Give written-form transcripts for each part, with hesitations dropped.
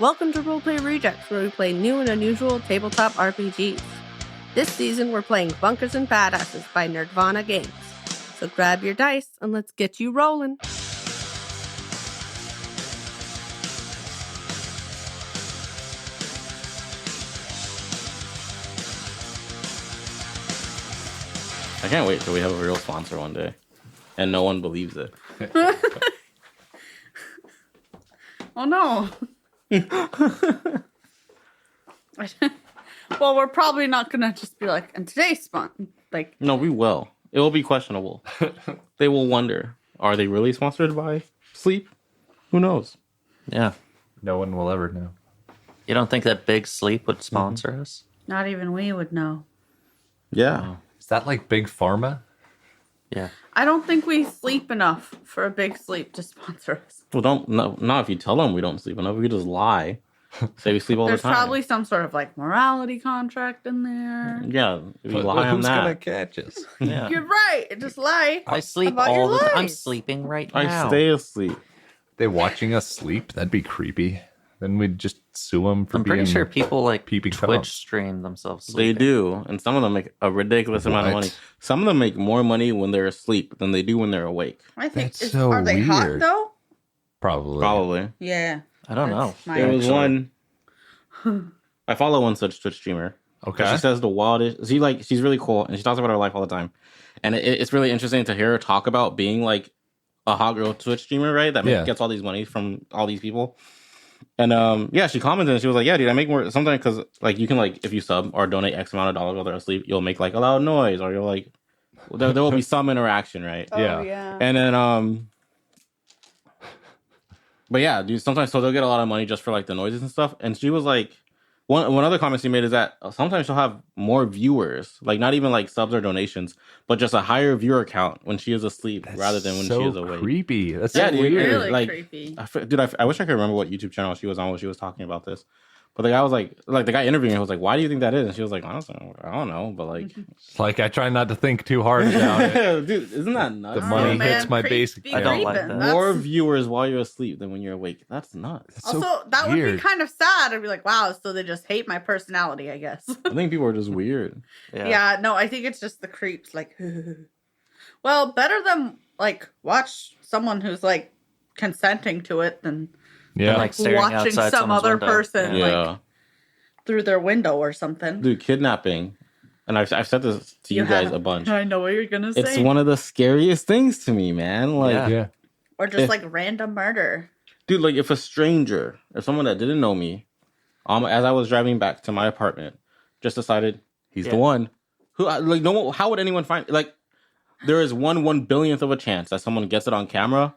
Welcome to Roleplay Rejects, where we play new and unusual tabletop RPGs. This season, we're playing Bunkers and Badasses by Nerdvana Games. So grab your dice and let's get you rolling. I can't wait till we have a real sponsor one day, and no one believes it. Oh no. Well, we're probably not gonna just be like, and today's like. No, we will. It will be questionable. They will wonder, are they really sponsored by sleep? Who knows? Yeah. No one will ever know. You don't think that Big Sleep would sponsor us? Not even we would know. Yeah. Is that like Big Pharma? Yeah. I don't think we sleep enough for a Big Sleep to sponsor us. Well, not if you tell them we don't sleep enough. We just lie. Say we sleep all There's the time. probably some sort of like morality contract in there. Yeah, if you But lie on who's that. gonna catch us? Yeah. You're right. Just lie. I sleep about your all the time. I'm lies. sleeping right I now. stay asleep. They watching us sleep? That'd be creepy. Then we'd just sue them for I'm being. pretty sure people like peeping Twitch Toms. stream themselves They sleeping. do, and some of them make a ridiculous amount of What? money. Some of them make more money when they're asleep than they do when they're awake. I think. That's so are they hot weird. though? Probably. Yeah. I don't know. That's my- There was Actually. one. I follow one such Twitch streamer. Okay. She says the wildest. She's really cool, and she talks about her life all the time. And it's really interesting to hear her talk about being like a hot girl Twitch streamer, right? That Yeah. gets all these money from all these people. And yeah, she commented and she was like, "Yeah, dude, I make more sometimes because like you can like if you sub or donate X amount of dollars while they're asleep, you'll make like a loud noise or you'll like there will be some interaction, right?" Yeah. Oh, yeah. And then but yeah, dude, sometimes so they'll get a lot of money just for like the noises and stuff. And she was like, one other comment she made is that sometimes she'll have more viewers, like not even like subs or donations, but just a higher viewer count when she is asleep rather than when so she is awake. creepy. That's Yeah, so dude, weird. Really like, creepy. I wish I could remember what YouTube channel she was on when she was talking about this. But the guy was like the guy interviewing her was like, "Why do you think that is?" And she was like, "I don't know, but like, It's like I try not to think too hard about it. dude, isn't that nuts? The money man, hits my basic. creepy I don't like creeping. that. More viewers while you're asleep than when you're awake. That's nuts. That's so Also, that would be weird. kind of sad. I'd be like, wow, so they just hate my personality, I guess. I think people are just weird. Yeah, no, I think it's just the creeps. Like, well, better than like watch someone who's like consenting to it than Yeah. And, like staring watching outside some someone's other window. person Yeah. Yeah, like through their window or something. dude, kidnapping, and I've said this to you guys a bunch. I know what you're gonna say. It's one of the scariest things to me, man. Like, Yeah. yeah. or just if- like random murder. dude, like if a stranger, if someone that didn't know me, as I was driving back to my apartment, just decided he's the Yeah. one. Who like no? How would anyone find like? There is one billionth of a chance that someone gets it on camera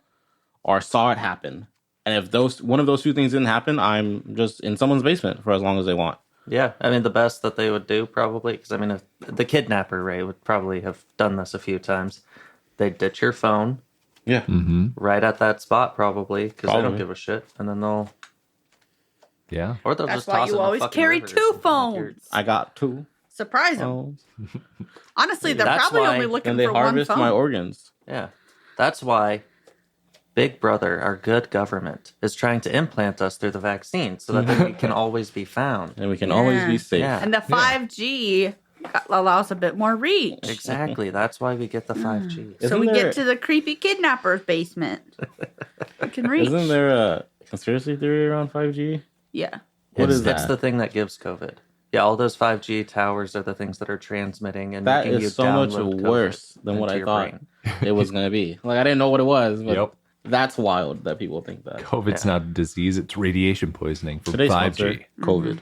or saw it happen. And if one of those two things didn't happen, I'm just in someone's basement for as long as they want. Yeah, I mean, the best that they would do probably, because I mean, if the kidnapper, Ray, would probably have done this a few times. They'd ditch your phone Yeah. Mm-hmm. right at that spot, probably, because they don't Probably. give a shit. And then they'll, Yeah. or they'll That's just why toss it you in a always fucking carry river or two something. Like you're- phones. I got two. Surprise them. phones. Honestly, they're That's probably why- only looking And they for one harvest phone. my organs. Yeah, that's why Big Brother, our good government, is trying to implant us through the vaccine so that we can always be found. And we can always Yeah. be safe. Yeah. And the 5G allows a bit more reach. Exactly. That's why we get the 5G. So Isn't we there- get to the creepy kidnapper's basement. We can reach. Isn't there a conspiracy theory around 5G? Yeah. What it's, is It's that? the thing that gives COVID. Yeah, all those 5G towers are the things that are transmitting and That making you is so much download COVID worse than what into I your thought brain. it was going to be. Like, I didn't know what it was, but Yep. that's wild that people think that. COVID's not a disease; it's radiation poisoning from Today's 5G. sponsor, COVID.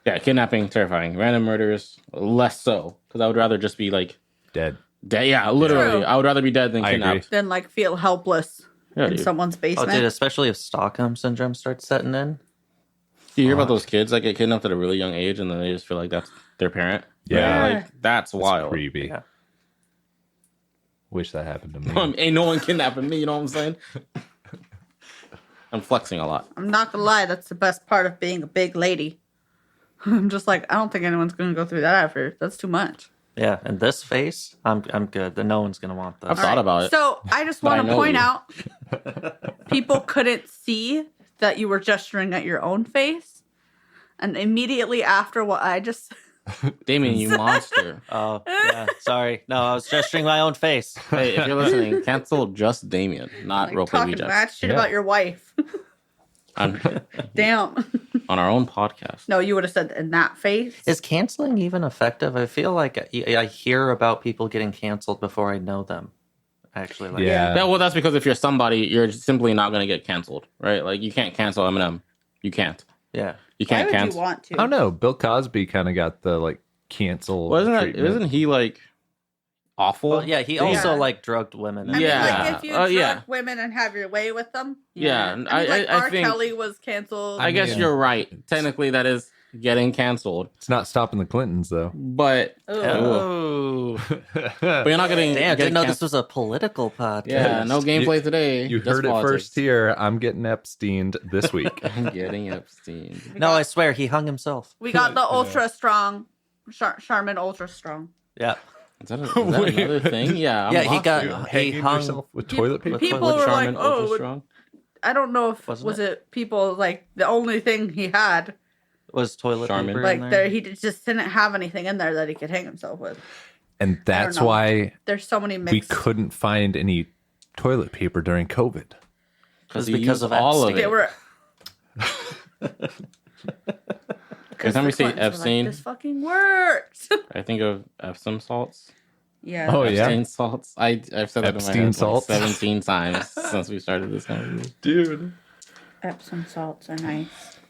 Yeah, kidnapping, terrifying. Random murders, less so. Because I would rather just be like, Dead. dead. Yeah, literally. True. I would rather be dead than I agree. kidnapped. Then like feel helpless Yeah, in dude. someone's Oh, basement. dude, especially if Stockholm syndrome starts setting in. Do you hear about those kids that get kidnapped at a really young age and then they just feel like that's their parent? Yeah. Like, that's wild. Creepy. Yeah. Wish that happened to me. Ain't no one kidnapping me, you know what I'm saying? I'm flexing a lot. I'm not gonna lie, that's the best part of being a big lady. I'm just like, I don't think anyone's gonna go through that effort. That's too much. Yeah, and this face, I'm good. Then no one's gonna want this. I've thought about it. So I just But I want to know point you. out, people couldn't see that you were gesturing at your own face. And immediately after what I just Damien, you monster. Oh, yeah. Sorry. No, I was gesturing my own face. Hey, if you're listening, cancel just Damien, not like Roleplay talking Rejects. mad shit Yeah. about your wife. On, Damn. on our own podcast. No, you would have said in that face. Is canceling even effective? I feel like I hear about people getting canceled before I know them. Actually, like, Yeah. Yeah, well, that's because if you're somebody, you're simply not going to get canceled, right? Like, you can't cancel Eminem. You can't. yeah. You Why can't would you cancel. want to? I don't know. Bill Cosby kind of got the like cancel. Isn't he like awful? Well, yeah, he also like drugged women. I mean, Yeah. like if you Oh, drug yeah. women and have your way with them. Yeah, I mean, I- like I R. think- Kelly was canceled. I guess mean, you're right. Technically, that is getting canceled, It's not stopping the Clintons though. but Ooh. Oh. but you're not getting. Damn, I didn't know getting this was a political podcast. Yeah, no gameplay today. You just heard it politics. first here. I'm getting Epsteined this week. I'm getting Epstein. No, I swear, he hung himself. We got the ultra strong, Charmin ultra strong. Yeah. Is that another thing? Yeah. I'm Yeah, he lost got- here. He Hanging hung- yourself with toilet paper. People With were Charmin like, "Oh, Ultra would- Strong? I don't know if Wasn't was it people like the only thing he had, Was toilet Charmin. paper in like there? there he just didn't have anything in there that he could hang himself with. And that's know. why There's so many we mixed. couldn't find any toilet paper during COVID. It's he because used of all of Epstein. They it. were. Every time we the say Clintons were like, Epstein, this fucking works. I think of Epsom salts. Yeah. Oh, yeah? Epstein salts. I've said that Epstein in my head salts? like 17 times since we started this conversation. Dude. Epsom salts are nice.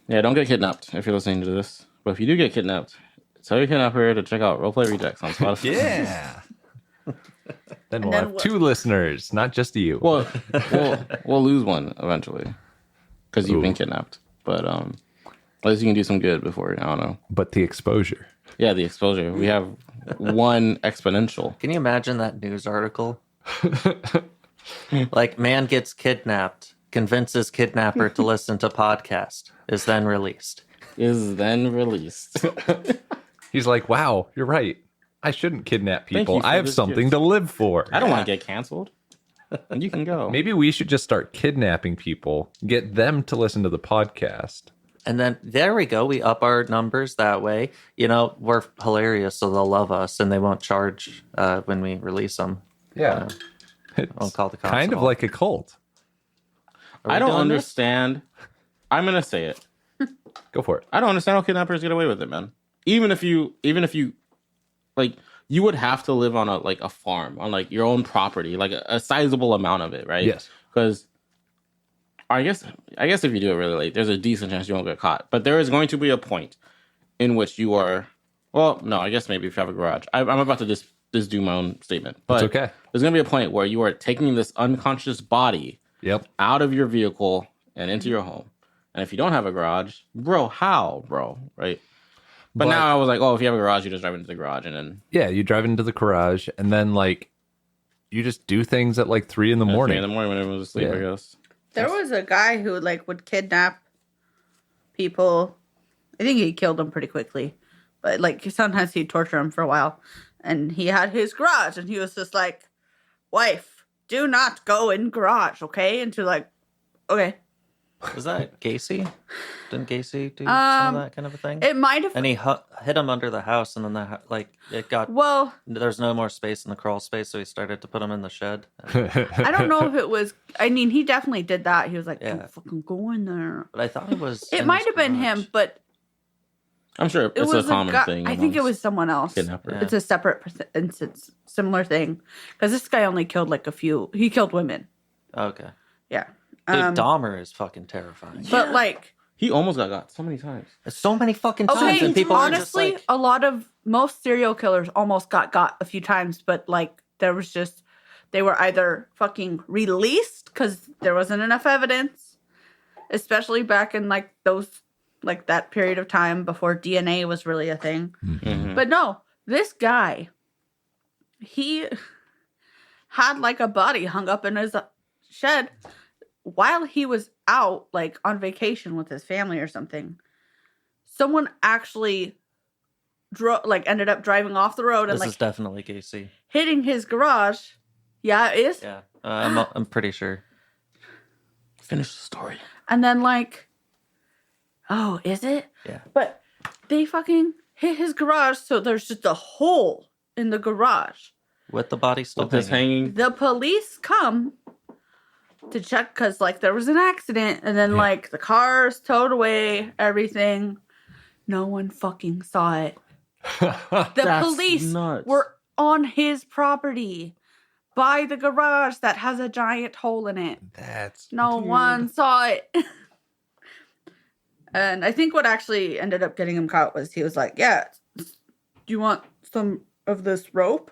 Yeah, don't get kidnapped if you're listening to this. But if you do get kidnapped, tell your kidnapper to check out Roleplay Rejects on Spotify. Yeah. Then we'll then have what- 2 listeners, not just you. Well, we'll lose one eventually because you've been Ooh. kidnapped. But at least you can do some good before. I don't know. But the exposure. Yeah, the exposure. We have one exponential. Can you imagine that news article? Like, man gets kidnapped, convinces kidnapper to listen to podcast, is then released. Is then released. He's like, wow, you're right. I shouldn't kidnap Thank people. you for I have this something gift. to live for. I don't want to get canceled. And you can go. Maybe we should just start kidnapping people, get them to listen to the podcast. And then there we go. We up our numbers that way. You know, we're hilarious, so they'll love us and they won't charge when we release them. Yeah. I'll call the cops. Kind of all. like a cult. Are we I don't doing this? understand. I'm gonna say it. Go for it. I don't understand how kidnappers get away with it, man. Even if you like, you would have to live on a farm, on like your own property, like a sizable amount of it, right? Yes. Because I guess if you do it really late, there's a decent chance you won't get caught. But there is going to be a point in which you are. Well, no, I guess maybe if you have a garage. I'm about to just do my own statement, but It's okay. there's going to be a point where you are taking this unconscious body Yep. out of your vehicle and into your home. And if you don't have a garage, how, right? But now I was like, oh, if you have a garage, you just drive into the garage and then Yeah, you drive into the garage and then like you just do things at like 3 in the at 3 morning. in the morning when everyone was asleep, Yeah. I guess. There was a guy who like would kidnap people. I think he killed them pretty quickly, but like sometimes he'd torture them for a while. And he had his garage, and he was just like, "Wife, do not go in garage, okay?" And she's like, "Okay." Was that Gacy? Didn't Gacy do some Um, of that kind of a thing? It might have. And he hit him under the house, and then it got. Well, There's no more space in the crawl space, so he started to put him in the shed. I don't know if it was. I mean, he definitely did that. He was like, Yeah. "Don't fucking go in there." But I thought it was. It in might his have been garage. him, but I'm sure it it's was a common guy, thing. I think it amongst was someone else. kidnappers. Yeah. It's a separate instance, similar thing. Because this guy only killed like a few. He killed women. Okay. Yeah. Dude, Um, Dahmer is fucking terrifying. but like, He almost got so many times. So many fucking times, okay, and people honestly, are just like, most serial killers almost got a few times, but like there was just they were either fucking released because there wasn't enough evidence, especially back in like that period of time before DNA was really a thing. Mhm. But no, this guy, he had like a body hung up in his shed while he was out, like on vacation with his family or something. Someone actually ended up driving off the road and this is definitely Gacy. hitting his garage. Yeah, it is. Yeah, I'm pretty sure. Finish the story. And then like Oh, is it? Yeah. But they fucking hit his garage, so there's just a hole in the garage. With the body still With this hanging. The police come to check because, like, there was an accident, and then, like, the car's towed away, everything. No one fucking saw it. The That's police nuts. were on his property by the garage that has a giant hole in it. That's No one saw it. And I think what actually ended up getting him caught was he was like, yeah, do you want some of this rope?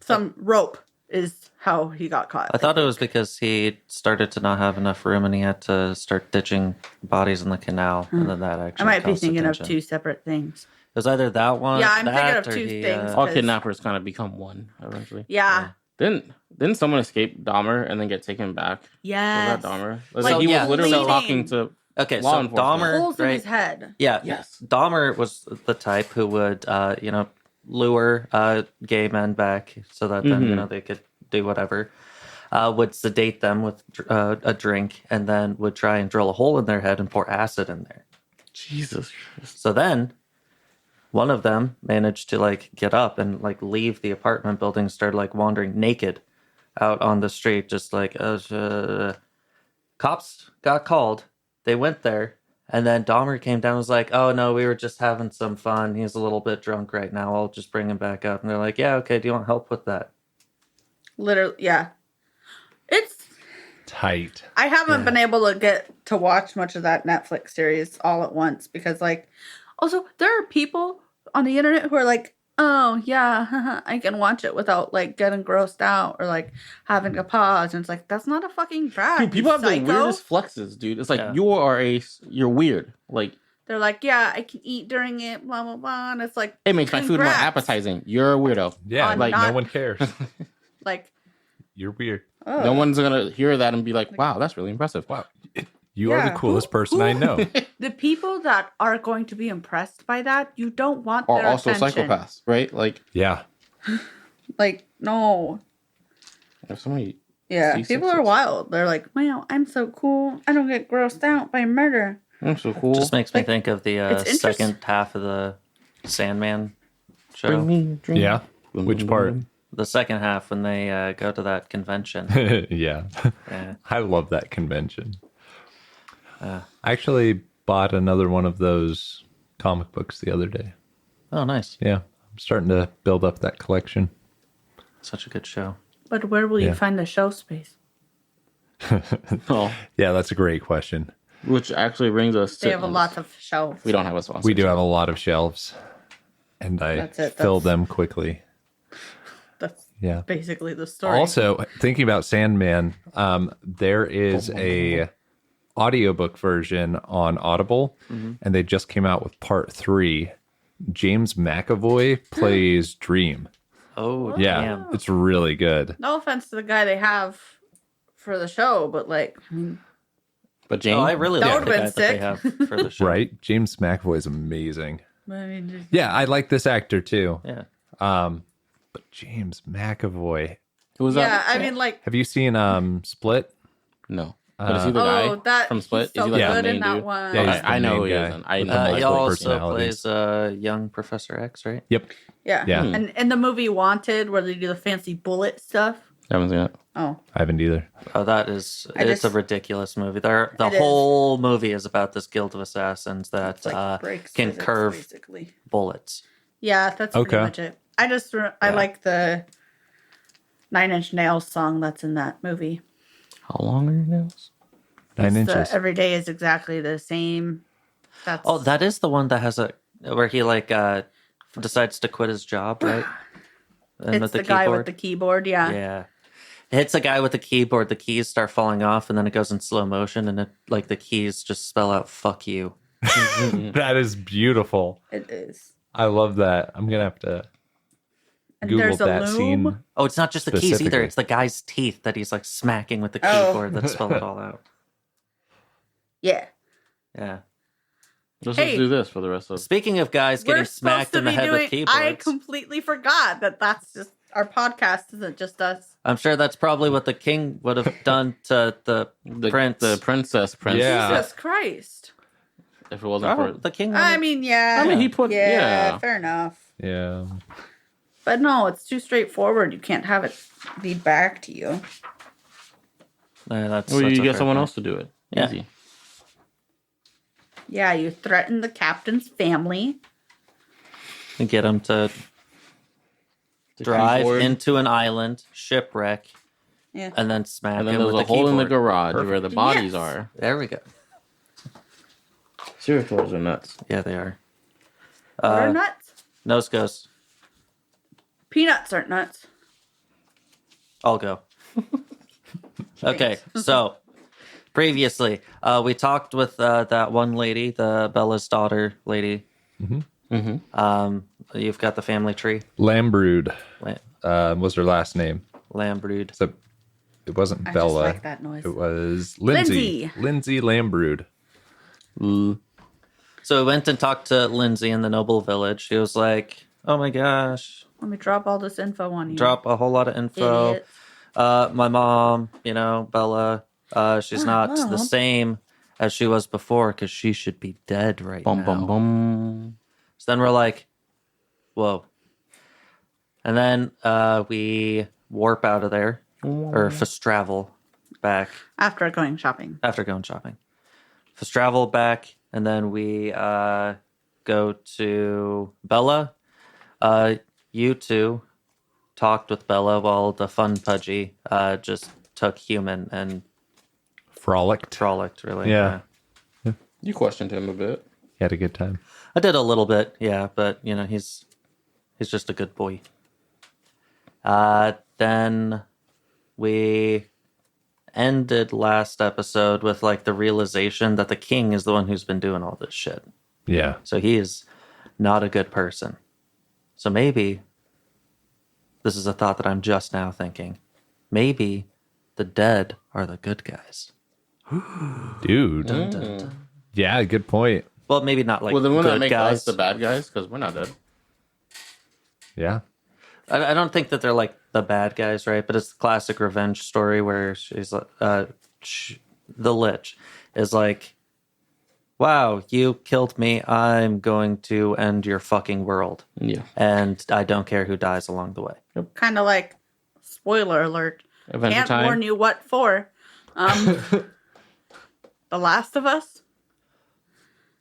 Some rope is how he got caught. I thought it was because he started to not have enough room and he had to start ditching bodies in the canal, and then that actually. I might be caused thinking attention. of two separate things. It was either that one. Yeah, I'm thinking that, of or two he, things. All Because- kidnappers kind of become one eventually. Yeah. Didn't someone escape Dahmer and then get taken back? Yes. Was that Dahmer? Like, Like, he yeah, was literally bleeding. talking to Okay, law so enforcement. Dahmer, Holes in right? his head. Yeah, Yes. Dahmer was the type who would, lure gay men back so that then they could do whatever. Would sedate them with a drink, and then would try and drill a hole in their head and pour acid in there. Jesus Christ. So then, one of them managed to like get up and like leave the apartment building, started like wandering naked out on the street, just like cops got called. They went there, and then Dahmer came down and was like, "Oh no, we were just having some fun. He's a little bit drunk right now. I'll just bring him back up." And they're like, "Yeah, okay. Do you want help with that?" Literally, yeah. It's. tight. I haven't been able to get to watch much of that Netflix series all at once because, like, also there are people on the internet who are like, "Oh yeah, I can watch it without like getting grossed out or like having to pause." And it's like that's not a fucking drag. Dude, people you have the psycho. weirdest flexes, dude. It's like Yeah. you're weird. Like, They're like, "Yeah, I can eat during it." Blah blah blah. And it's like it makes my food more congrats. appetizing. You're a weirdo. Yeah, On like not- no one cares. Like, You're weird. oh. No one's gonna hear that and be like, "Wow, that's really impressive." Wow. You are Yeah, the coolest who- person I know. The people that are going to be impressed by that, you don't want Are their also attention. psychopaths, right? Like, Yeah. Like, no. if somebody, Yeah, C6s. people are wild. They're like, wow, I'm so cool. I don't get grossed out by murder. I'm so cool. Just makes me Like, think of the it's interest- second half of the Sandman show. Bring me a drink. Yeah. Boom, Which boom, part? boom. The second half when they go to that convention. Yeah. Yeah. I love that convention. I actually bought another one of those comic books the other day. Oh, nice. Yeah. I'm starting to build up that collection. Such a good show. But where will Yeah. you find the show space? Oh, Yeah, that's a great question. which actually brings us to. They have a lot of shelves. We don't have a sponsor. We do have a lot of shelves, and I That's it, fill that's- them quickly. That's Yeah. basically the story. Also, thinking about Sandman, there is a audiobook version on Audible, and they just came out with part 3. James McAvoy plays Dream. Oh, Yeah, damn. it's really good. no offense to the guy they have for the show, but like, I mean, But James, Oh, I really That like the would've guy been that they sick. have for the show. Right? James McAvoy is amazing. just- Yeah, I like this actor too. Yeah. But James McAvoy. who was yeah, that? I mean, like, Have you seen Split? No. But is he the oh, guy that from Split? he's so Is he like the good main in that dude? one. Yeah, Okay, he's the I know main who he guy. is. I With know. the He multiple also personalities. plays young Professor X, right? Yep. Yeah. Yeah. And in the movie Wanted, where they do the fancy bullet stuff. I haven't seen it. Oh, I haven't either. Oh, that is, I it's a just- ridiculous movie. The It is. whole movie is about this guild of assassins that it's like breaks can physics, curve basically. bullets. Yeah, that's Okay. pretty much it. I just I Yeah. like the 9 Inch Nails song that's in that movie. How long are your nails? 9 It's the inches. Every day is exactly the same. That's Oh, that is the one that has where he like decides to quit his job, right? And it's the guy with the keyboard. Yeah. Yeah. It hits a guy with the keyboard, the keys start falling off, and then it goes in slow motion, and like the keys just spell out "fuck you." That is beautiful. It is. I love that. I'm gonna have to And Google there's a that loom. scene. Oh, it's not just the keys either; Specifically. it's the guy's teeth that he's like smacking with the Oh. keyboard that spell it all out. Yeah. Yeah. Let's Hey. just do this for the rest of. Speaking of guys getting We're supposed smacked to in the be head with doing. keyboards, I completely forgot that that's just our podcast isn't just us. I'm sure that's probably what the king would have done to the prince. the princess. Yeah. Jesus Christ. if it wasn't for the king. I mean, yeah. I mean, he put yeah. fair enough. Yeah. But no, it's too straightforward. You can't have it lead back to you. That's, Or that's you a get fair someone point. else to do it. Yeah. Easy. Yeah, you threaten the captain's family. And get him to drive keyboard. into an island, shipwreck, Yeah. and then smack And then him there's with a the hole in the keyboard. garage where the bodies Yes. are. There we go. Serial killers are nuts. Yeah, they are. What are nuts? Nose goes. Peanuts aren't nuts. I'll go. Okay, so previously, we talked with that one lady, the Bella's daughter lady. You've got the family tree. Lambrood La- was her last name. Lambrood. So it wasn't I Bella. just like that noise. It was Lindsay. Lindsay Lambrood. So we went and talked to Lindsay in the noble village. She was like, "Oh my gosh, Let me drop all this info on you. drop a whole lot of info. Idiot. My mom, Bella, she's not the Mom. same as she was before because she should be dead right Bum now." bum bum. So then we're like, whoa. And then we warp out of there, or travel back After going shopping. after going shopping. Travel back, and then we go to Bella. You two talked with Bella while the fun Pudgy just took human and Frolicked. frolicked, really. Yeah. You questioned him a bit. He had a good time. I did a little bit, yeah, but he's just a good boy. Then we ended last episode with like the realization that the king is the one who's been doing all this shit. Yeah. So he is not a good person. So maybe this is a thought that I'm just now thinking. Maybe the dead are the good guys. Dude. Dun, dun, dun. Yeah, good point. Well, maybe not like Well, then wouldn't that good make guys. us the bad guys? Because we're not dead. Yeah. I don't think that they're like the bad guys, right? But it's the classic revenge story where she's the Lich is like, "Wow, you killed me. I'm going to end your fucking world, Yeah. and I don't care who dies along the way." Kind of like, spoiler alert. Adventure Can't time. warn you what for. The Last of Us?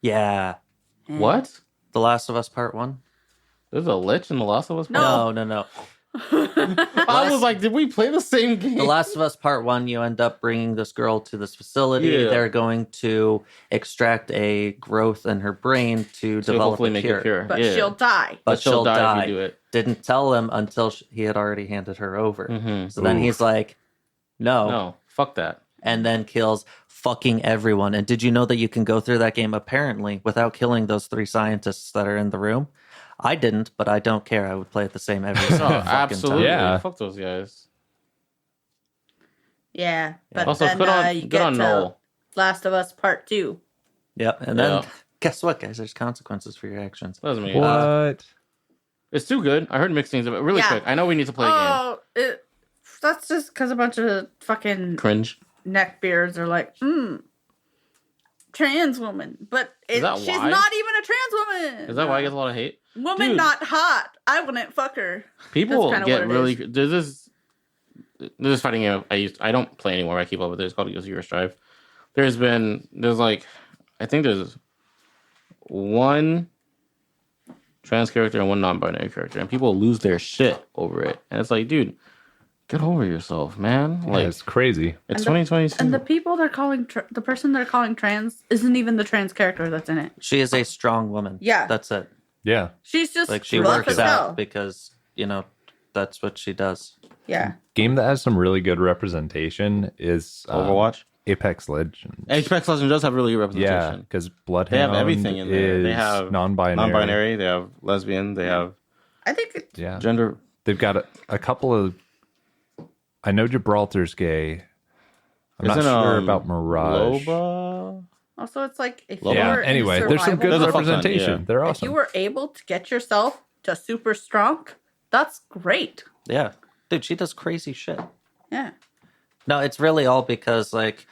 Yeah, What? The Last of Us Part 1. There's a Lich in The Last of Us? No. No. I was like, did we play the same game? The Last of Us Part 1, you end up bringing this girl to this facility. Yeah. They're going to extract a growth in her brain to So develop hopefully a make cure. a cure. But yeah. she'll die. But she'll die. if you do it. Didn't tell him until he had already handed her over. Mhm. So then Oof. he's like, no. No, fuck that. And then kills fucking everyone. And did you know that you can go through that game apparently without killing those 3 scientists that are in the room? I didn't, but I don't care. I would play it the same every single Oh, fucking absolutely. time. Yeah. Fuck those guys. Yeah. But Also, then good on, you good get on to Noel. Last of Us Part 2. Yep. And then Yeah. guess what, guys? There's consequences for your actions. Doesn't mean What? it's too good. I heard mixed things of it. Really Yeah. quick. I know we need to play a game. Oh, that's just because a bunch of fucking Cringe. neckbeards are like, trans woman. But Is that she's why? not even a trans woman. Is that why I get a lot of hate? Woman Dude. not hot. I wouldn't fuck her. People That's kinda get what it really. is. There's this fighting game I don't play anymore. I keep up with it. It's called Zero Strive. There's like I think there's one trans character and one non-binary character, and people lose their shit over it. And it's like, dude, get over yourself, man. Yeah, Like it's crazy. it's And the- 2022. And the people they're calling, the person they're calling trans isn't even the trans character that's in it. She is a strong woman. Yeah. That's it. Yeah. She's just Like she rough works as out hell. because, that's what she does. Yeah. Game that has some really good representation is Overwatch. Apex Legends. Apex Legends does have really good Yeah, representation. because Bloodhound They have everything in there. They is have non-binary. non-binary. They have lesbian. They have I think Yeah. gender. They've got a couple of... I know Gibraltar's gay. I'm not Isn't, sure about Mirage. Loba? also it's like if Yeah, you Yeah, were in anyway, there's some survival good There's a mode, fuck ton, representation. yeah. They're if awesome. you were able to get yourself to super strong, that's great. Yeah. Dude, she does crazy shit. Yeah. No, it's really all because like,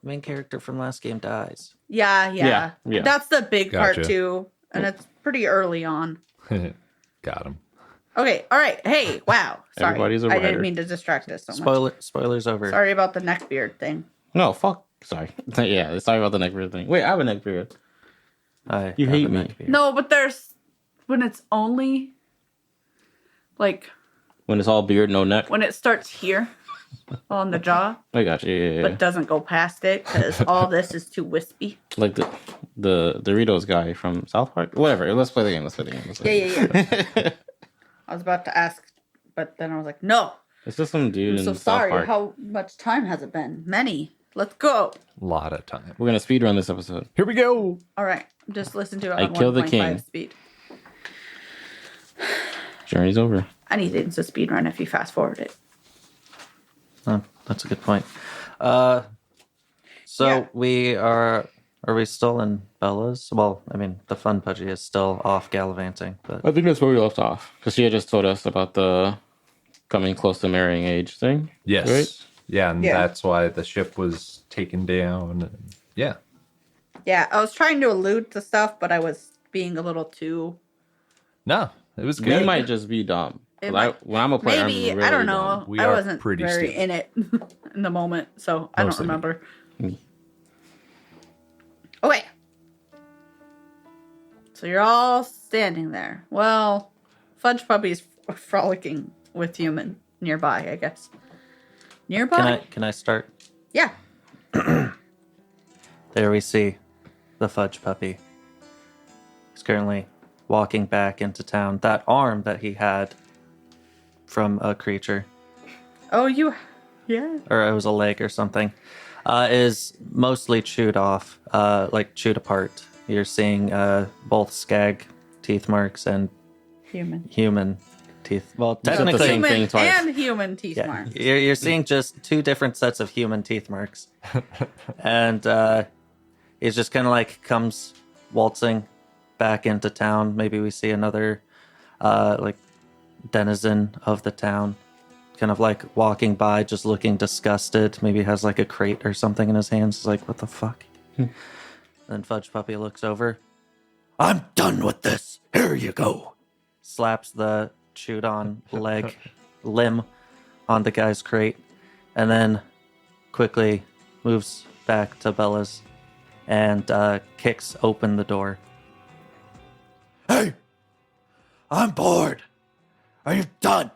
main character from last game dies. Yeah. Yeah. That's the big part Gotcha. too, and it's pretty early on. Got him. Okay, all right. Hey, wow. Sorry, Everybody's a I writer. didn't mean to distract us so much. Spoilers over. Sorry about the neckbeard thing. No, fuck. Sorry. Yeah, sorry about the neck beard thing. Wait, I have a neck beard. You hate me. No, but there's when it's only like When it's all beard, no neck. when it starts here on the jaw, I got you. Yeah. but doesn't go past it because all this is too wispy. Like the Doritos guy from South Park. Whatever. Let's play the game. Yeah. I was about to ask, but then I was like, no. It's just some dude I'm in so South sorry. Park. How much time has it been? Many. Let's go. Lot of time. We're gonna speed run this episode. Here we go. All right. Just listen to it I on killed the 1.5 king. speed. Journey's over. Anything's a speed run if you fast forward it. Oh, that's a good point. So Yeah. we are we still in Bella's? Well, I mean, the fun pudgy is still off gallivanting, but I think that's where we left off because she had just told us about the coming close to marrying age thing. Yes. Right? Yeah, and Yeah. that's why the ship was taken down. Yeah. Yeah, I was trying to allude to stuff, but I was being a little too. No, it was We good. might just be dumb. 'Cause It might- when I'm a player, Maybe I'm really I don't know. dumb. We I are wasn't pretty very stupid. in it in the moment, so I don't Mostly me. remember. Me. Okay. So you're all standing there. Well, Fudge Puppy's frolicking with Human nearby, I guess. Nearby? can I start? Yeah. There we see the Fudge Puppy. He's currently walking back into town. That arm that he had from a creature, Oh, you. Yeah. or it was a leg or something, is mostly chewed off, like chewed apart. You're seeing both skag teeth marks and Human. human teeth. Well, You said the technically, same thing Human twice. and human teeth yeah, marks. you're seeing just two different sets of human teeth marks, and he's just kind of like comes waltzing back into town. Maybe we see another like denizen of the town, kind of like walking by, just looking disgusted. Maybe has like a crate or something in his hands. He's like, "What the fuck?" Then Fudge Puppy looks over. "I'm done with this. Here you go." Slaps the chewed on limb on the guy's crate, and then quickly moves back to Bella's and kicks open the door. "Hey, I'm bored. Are you done?"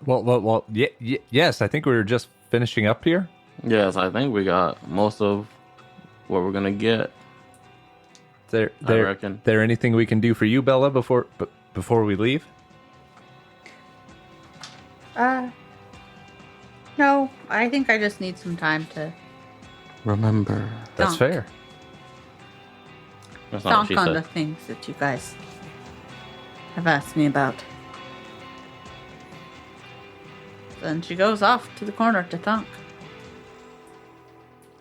Well, yes, I think we were just finishing up here. Yes, I think we got most of what we're gonna get. I reckon. There anything we can do for you, Bella, before we leave? No, I think I just need some time to Remember. That's Donk. fair. That's not what thunk she on the said. things that you guys have asked me about. Then she goes off to the corner to thunk.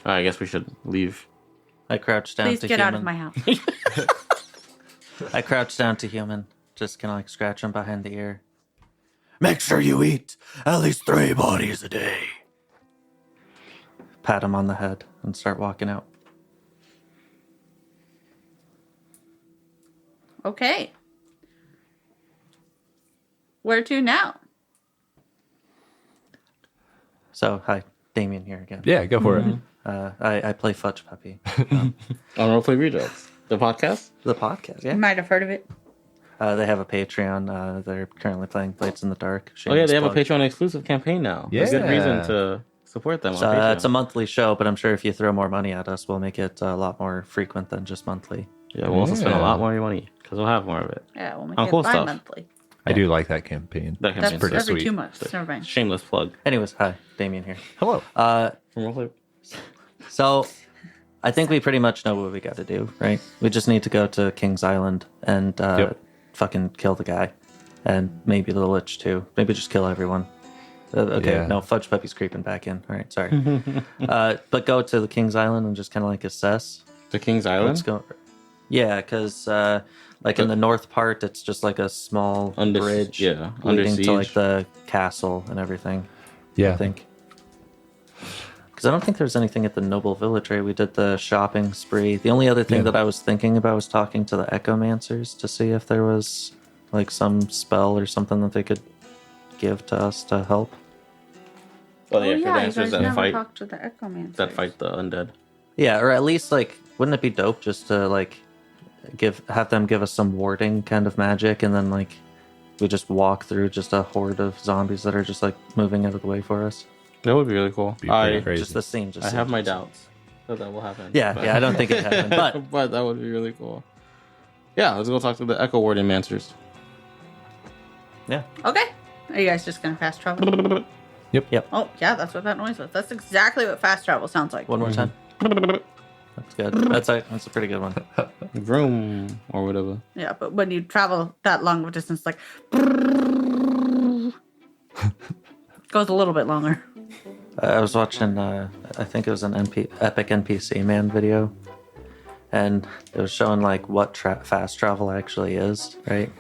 I guess we should leave. I crouch down Please to get human. out of my house. I crouch down to human, just kind of like scratch him behind the ear. "Make sure you eat at least 3 bodies a day." Pat him on the head and start walking out. Okay. Where to now? So, hi, Damien here again. Yeah, go for it. I play Fudge Puppy. On Roleplay Rejects, the podcast. The podcast, You yeah. might have heard of it. They have a Patreon. They're currently playing Blades in the Dark. Oh yeah, they have a Shameless plug. Patreon exclusive campaign now. Yeah. Good reason to support them. So, on Patreon. it's a monthly show, but I'm sure if you throw more money at us, we'll make it a lot more frequent than just monthly. Yeah, we'll also spend a Yeah. lot more money because we'll have more of it. Yeah, we'll make On it cool stuff. bi-monthly. I do like that campaign. That That's campaign's pretty every sweet. 2 months. Never mind. shameless plug. Anyways, hi, Damien here. Hello. From Roleplay. So, I think we pretty much know what we got to do, right? We just need to go to King's Island and Yep. fucking kill the guy. And maybe the Lich too. Maybe just kill everyone. Okay, Yeah. no, Fudge Puppy's creeping back in. All right, sorry. But go to the King's Island and just kind of like assess The King's what's Island. going. Yeah, because like in the north part, it's just like a small Under- bridge yeah, under leading to siege. like the castle and everything. Yeah. I think. Because I don't think there's anything at the Noble Village, right? We did the shopping spree. The only other thing that I was thinking about was talking to the Echomancers to see if there was like some spell or something that they could give to us to help. Oh, the Oh yeah, you Echomancers guys that never fight talked to the Echomancers. the undead. Yeah, or at least like, wouldn't it be dope just to like have them give us some warding kind of magic, and then like we just walk through just a horde of zombies that are just like moving out of the way for us. That would be really cool. Be pretty crazy. Just the scene. I have my doubts that will happen. Yeah, I don't think it happened, but but that would be really cool. Yeah, let's go talk to the Echo Warden Mancers. yeah. Okay. Are you guys just gonna fast travel? Yep. Oh yeah, that's what that noise was. That's exactly what fast travel sounds like. One more time. That's good. That's a pretty good one. Vroom or whatever. Yeah, but when you travel that long of a distance, like goes a little bit longer. I was watching, I think it was an Epic NPC Man video, and it was showing like what fast travel actually is, right?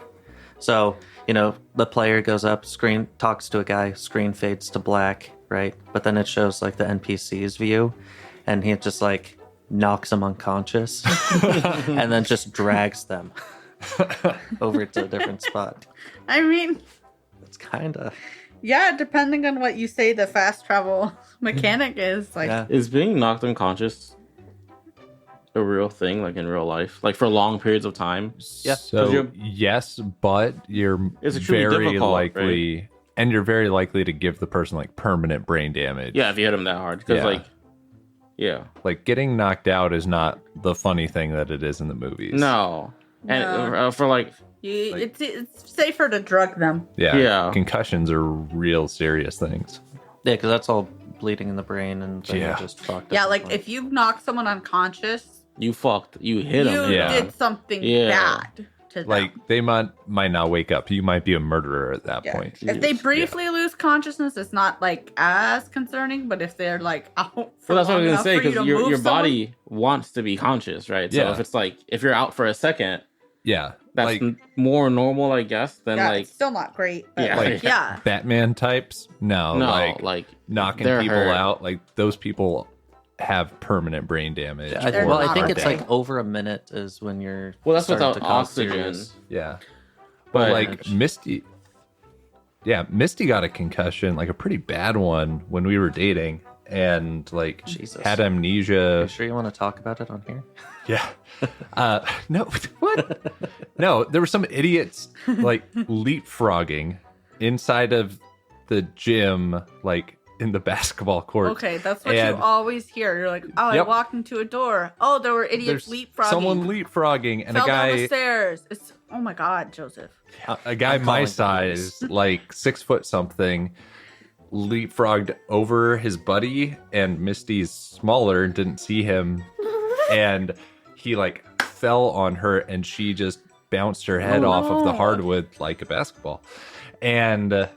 So, the player goes up, screen talks to a guy, screen fades to black, right? But then it shows like the NPC's view, and he just like knocks them unconscious and then just drags them over to a different spot. I mean, It's kind of... yeah, depending on what you say the fast travel mechanic is, like Yeah. Is being knocked unconscious a real thing, like in real life, like for long periods of time? Yeah. So yes, but you're It's extremely very difficult, likely, and you're very likely to give the person like permanent brain damage. Yeah, if you hit them that hard, because Yeah. Like getting knocked out is not the funny thing that it is in the movies. No. And No. for like, it's safer to drug them. Yeah. Concussions are real serious things. Yeah, because that's all bleeding in the brain, and then Yeah. you're just fucked up. Yeah, like if you knock someone unconscious, you hit them. you Yeah. did something bad to them. Like they might not wake up. You might be a murderer at that Yeah. point. If they briefly lose consciousness, it's not like as concerning. But if they're like out for Well, that's what I was long gonna say, enough for you because to your move body wants to be conscious, right? So Yeah. if it's like, if you're out for a second, Yeah. that's like more normal, I guess, than yeah, like, it's still not great. But Yeah. Like- yeah. Batman types. No, like knocking they're people hurt. out. Like those people have permanent brain damage. Yeah, They're I not think our it's thing. like over a minute is when you're. Well, that's starting without to cause oxygen. serious- Yeah. But But like Misty got a concussion, like a pretty bad one when we were dating, and like Jesus. had Are amnesia. you sure you want to talk about it on here? Yeah. No, what? No, there were some idiots like leapfrogging inside of the gym, like in the basketball court. Okay, that's what And- you always hear. You're like, oh, Yep. I walked into a door. Oh, there were idiots There's leapfrogging. someone leapfrogging, and fell a down the guy, stairs. It's oh my god, Joseph. a guy I'm my calling size, like 6 foot something, leapfrogged over his buddy, and Misty's smaller and didn't see him, and he like fell on her, and she just bounced her head off of the hardwood like a basketball, and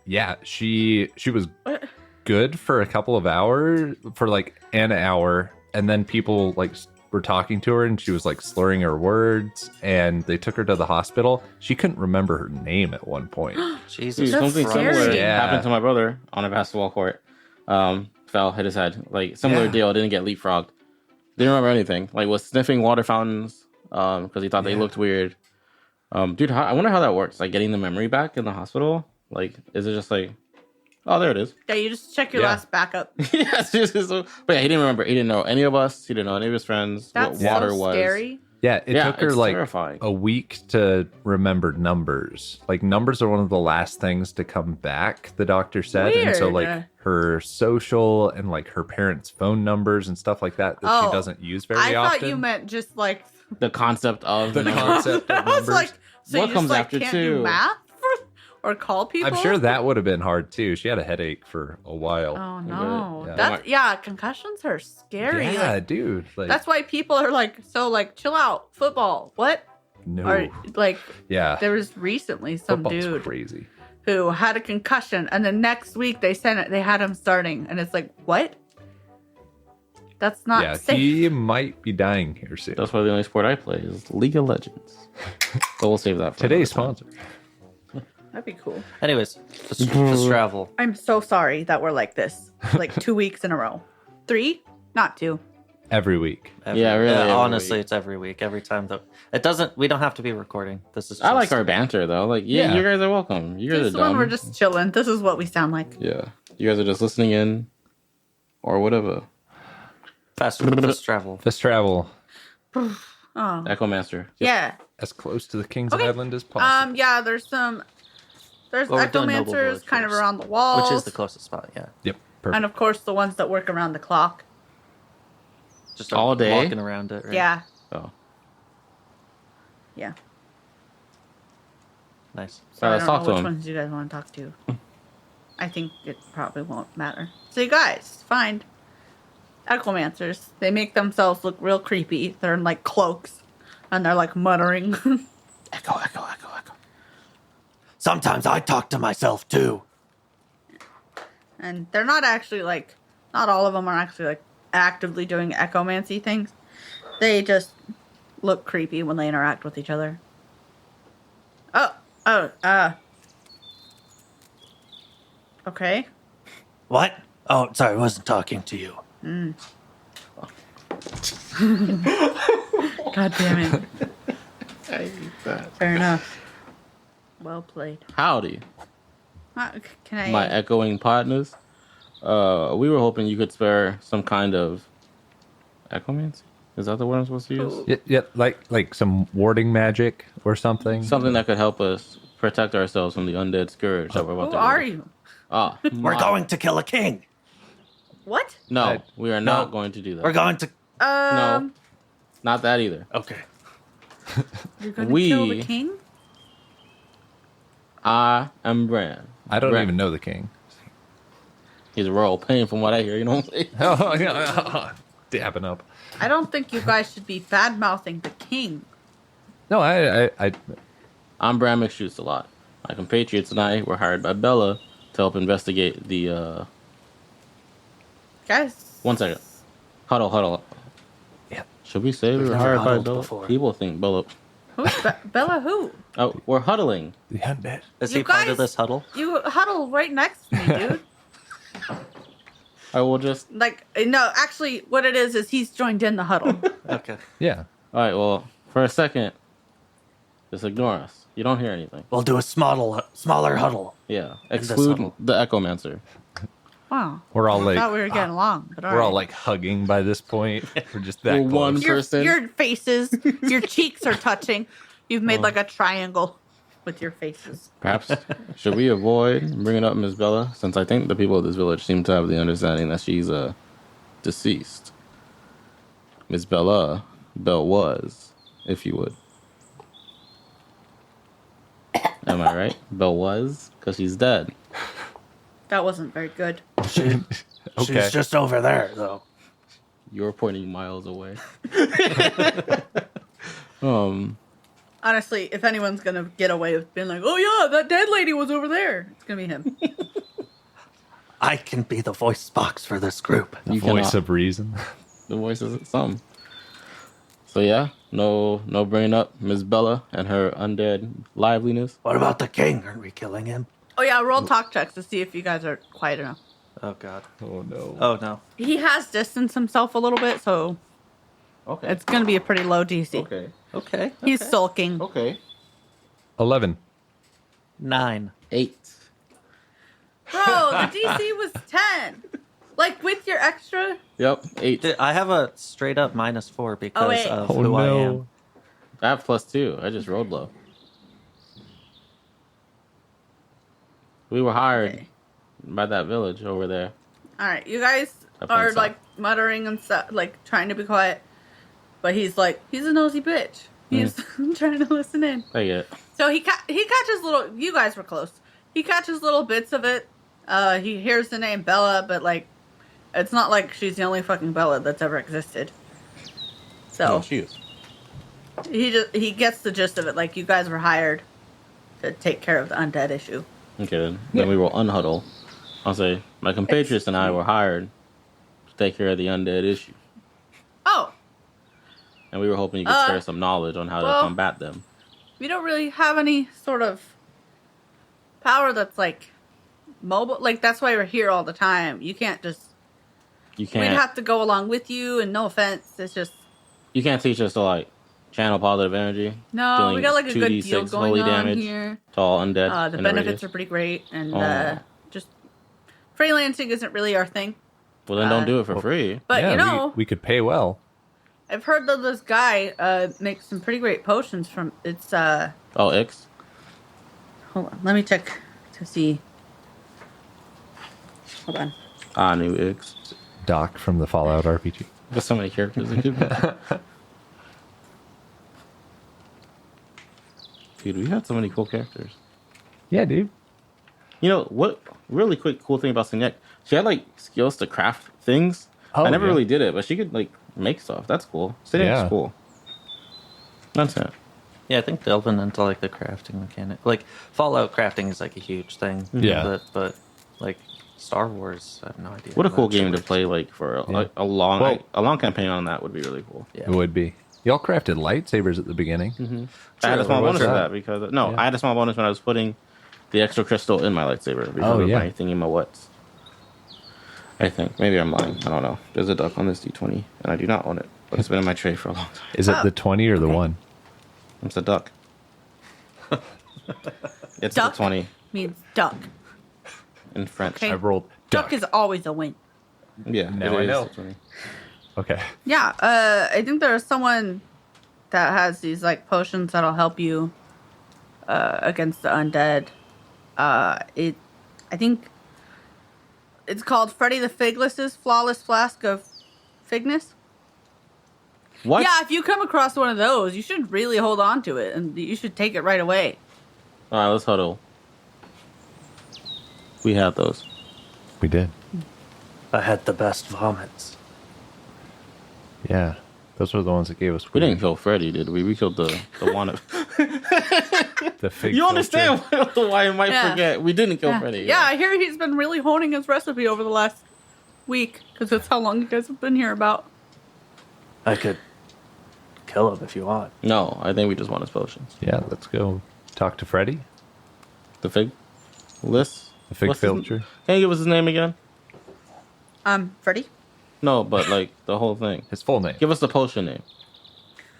yeah, she was good for a couple of hours, for like an hour, and then people like were talking to her, and she was like slurring her words, and they took her to the hospital. She couldn't remember her name at one point. Jesus, That's something scary. similar Yeah. happened to my brother on a basketball court. Fell, hit his head. Like similar Yeah. deal. Didn't get leapfrogged. Didn't remember anything. Like was sniffing water fountains because he thought they looked weird. Dude, I wonder how that works. Like getting the memory back in the hospital. Like, is it just like, oh, there it is? Yeah, you just check your Yeah. last backup. Yes. But yeah, he didn't remember. He didn't know any of us. He didn't know any of his friends. That's what water so was. scary. Yeah, it Yeah, took her it's like terrifying. a week to remember numbers. Like numbers are one of the last things to come back, the doctor said. And so Weird. like her social and like her parents' phone numbers and stuff like that she Oh, doesn't use very I often. thought you meant just like The concept of the numbers. concept of I was numbers. like, so What you comes just like after can't two? do math or call people? I'm sure that would have been hard too. She had a headache for a while. Oh no, Yeah. concussions are scary. Yeah, Like, dude. Like that's why people are like so like chill out. Football, what? no. Or like Yeah. there was recently some Football's dude crazy. who had a concussion, and the next week they had him starting, and it's like what? That's not Yeah, safe. he might be dying here soon. That's why the only sport I play is League of Legends. So we'll save that for Today's another time. sponsor. That'd be cool. Anyways, just travel. I'm so sorry that we're like this. Like 2 weeks in a row. 3? Not 2. Every week. Yeah, really, every honestly, week. it's every week. Every time that it doesn't. We don't have to be recording. This is. I like just- our banter though. Like, yeah, Yeah. you guys are welcome. You guys This are one dumb. we're just chilling. This is what we sound like. Yeah, you guys are just listening in, or whatever. fast travel. Fast travel Oh. Echo Master. Yeah. as close to the King's Okay. Island as possible. Yeah, there's Well, we're doing Noble echomancers Village kind of first, around the walls. which is the closest spot. Yeah, Yep. Perfect. And of course the ones that work around the clock. just All day? walking around it. Right? Yeah. Oh, Yeah. nice. So I let's don't talk know to which him. ones you guys want to talk to. I think it probably won't matter. So you guys find echomancers. They make themselves look real creepy. They're in like cloaks. And they're like muttering. echo, echo, echo, echo. Sometimes I talk to myself too. And they're not actually like, not all of them are actually like actively doing echomancy things. They just look creepy when they interact with each other. Okay. What? Oh, sorry, I wasn't talking to you. God damn it. I hate that. Fair enough. Well played. Howdy, Can I? my echoing partners. We were hoping you could spare some kind of echomancy. Is that the word I'm supposed to use? Yeah, like some warding magic or something. Something that could help us protect ourselves from the undead scourge that we're about Who to. are you? Ah, We're going to kill a king. What? No, we are not No. going to do that. We're going to. No, not that either. Okay. You're gonna kill the king? I am Bran. I don't Bran. even know the king. He's a royal pain from what I hear. You know what I'm saying? Oh, yeah. Dabbing up. I don't think you guys should be bad mouthing the king. No, I I'm Bran McShoots a lot. My compatriots and I were hired by Bella to help investigate the. Guys. 1 second. Huddle. Yeah. Should we say we We've were never hired by huddled Bella? before. People think Bella. Who's Bella who? Oh, we're huddling. the undead. Is You he part guys- of this huddle? You huddle right next to me, dude. I will just. Like, no, actually, what it is he's joined in the huddle. Okay. Yeah. All right. Well, for a second, just ignore us. You don't hear anything. We'll do a smaller huddle. Yeah. this Exclude huddle. the Echomancer. Wow. We're all I like thought we were getting along, but we're all right. like hugging by this point. We're just that We're close. one your, person. your faces, your cheeks are touching. You've made like a triangle with your faces. Perhaps should we avoid bringing up Miss Bella, since I think the people of this village seem to have the understanding that she's deceased. Miss Bella, Belle was, if you would. Am I right? Belle was, because she's dead. That wasn't very good. Okay. She's just over there, though. You're pointing miles away. Honestly, if anyone's gonna get away with being like, "Oh yeah, that dead lady was over there," it's gonna be him. I can be the voice box for this group. The You voice cannot. of reason. The voice is some. So yeah, no bringing up Miss Bella and her undead liveliness. What about the king? Aren't we killing him? Oh yeah, roll talk checks to see if you guys are quiet enough. Oh god. Oh no. Oh no. He has distanced himself a little bit, so Okay. it's gonna be a pretty low DC. Okay. Okay. He's sulking. Okay. 11. 9. 8. Bro, the DC was 10. Like with your extra. Yep. 8. Dude, I have a straight up -4 because wait. of Oh who I am. no. I have +2. I just rolled low. We were hired Okay. by that village over there. All right, you guys That are points like muttering and stuff, like trying to be quiet, but he's like, he's a nosy bitch. He's trying to listen in. I get it. So he catches little. You guys were close. He catches little bits of it. He hears the name Bella, but like, it's not like she's the only fucking Bella that's ever existed. So No, she is. he gets the gist of it. Like, you guys were hired to take care of the undead issue. Okay, then we will unhuddle. I'll say, my compatriots and I were hired to take care of the undead issue. Oh, And we were hoping you could share some knowledge on how well- to combat them. we don't really have any sort of power that's like mobile. Like that's why we're here all the time. You can't just. You can't. We'd have to go along with you, and no offense, it's just. You can't teach us to like channel positive energy. No, dealing we got like a good 2d6 deal going holy on damage here. to all undead. The in a benefits radius. are pretty great, and Oh. just freelancing isn't really our thing. Well, then don't do it for free. But Yeah, you know, we could pay well. I've heard that this guy makes some pretty great potions from. It's Oh, X. hold on, let me check to see. Hold on. I knew X. Doc from the Fallout RPG. There's so many characters it could be. Dude, we had so many cool characters. Yeah, dude. You know what? Really quick, cool thing about Signet. She had like skills to craft things. Oh, I never yeah. really did it, but she could like make stuff. That's cool. Signet's Yeah. cool. That's it. Yeah, I think delving into like the crafting mechanic, like Fallout crafting is like a huge thing. Yeah. But like Star Wars, I have no idea. What a how cool that shit game to works. play like for Yeah. a long Well- a long campaign on that would be really cool. Yeah. It would be. Y'all crafted lightsabers at the beginning. I had a small Or was bonus for that? that because no, Yeah. I had a small bonus when I was putting the extra crystal in my lightsaber because Oh, of yeah. my thingy my what's. I think maybe I'm lying. I don't know. There's a duck on this D20, and I do not own it, but it's been in my tray for a long time. Is it the 20 or the 1? It's a duck. It's Duck? the 20 Means duck. in French. Okay. I rolled Duck is always a win. Yeah, Now it I is know. the 20. Okay. Yeah, I think there's someone that has these like potions that'll help you against the undead. I think it's called Freddy the Figless's Flawless Flask of Figness. What? Yeah, if you come across one of those, you should really hold on to it and you should take it right away. All right, let's huddle. We have those. We did. I had the best vomits. Yeah. Those were the ones that gave us. We didn't kill Freddy, did we? We killed the one. The fig You filter. understand why I might Yeah. forget? We didn't kill Freddy. Yeah, I hear he's been really honing his recipe over the last week because that's how long you guys have been here about. I could kill him if you want. No, I think we just want his potions. Yeah, let's go talk to Freddy. The fig list. The fig What's his- filter. Can you give us his name again? Freddy? No, but like the whole thing. His full name. Give us the potion name,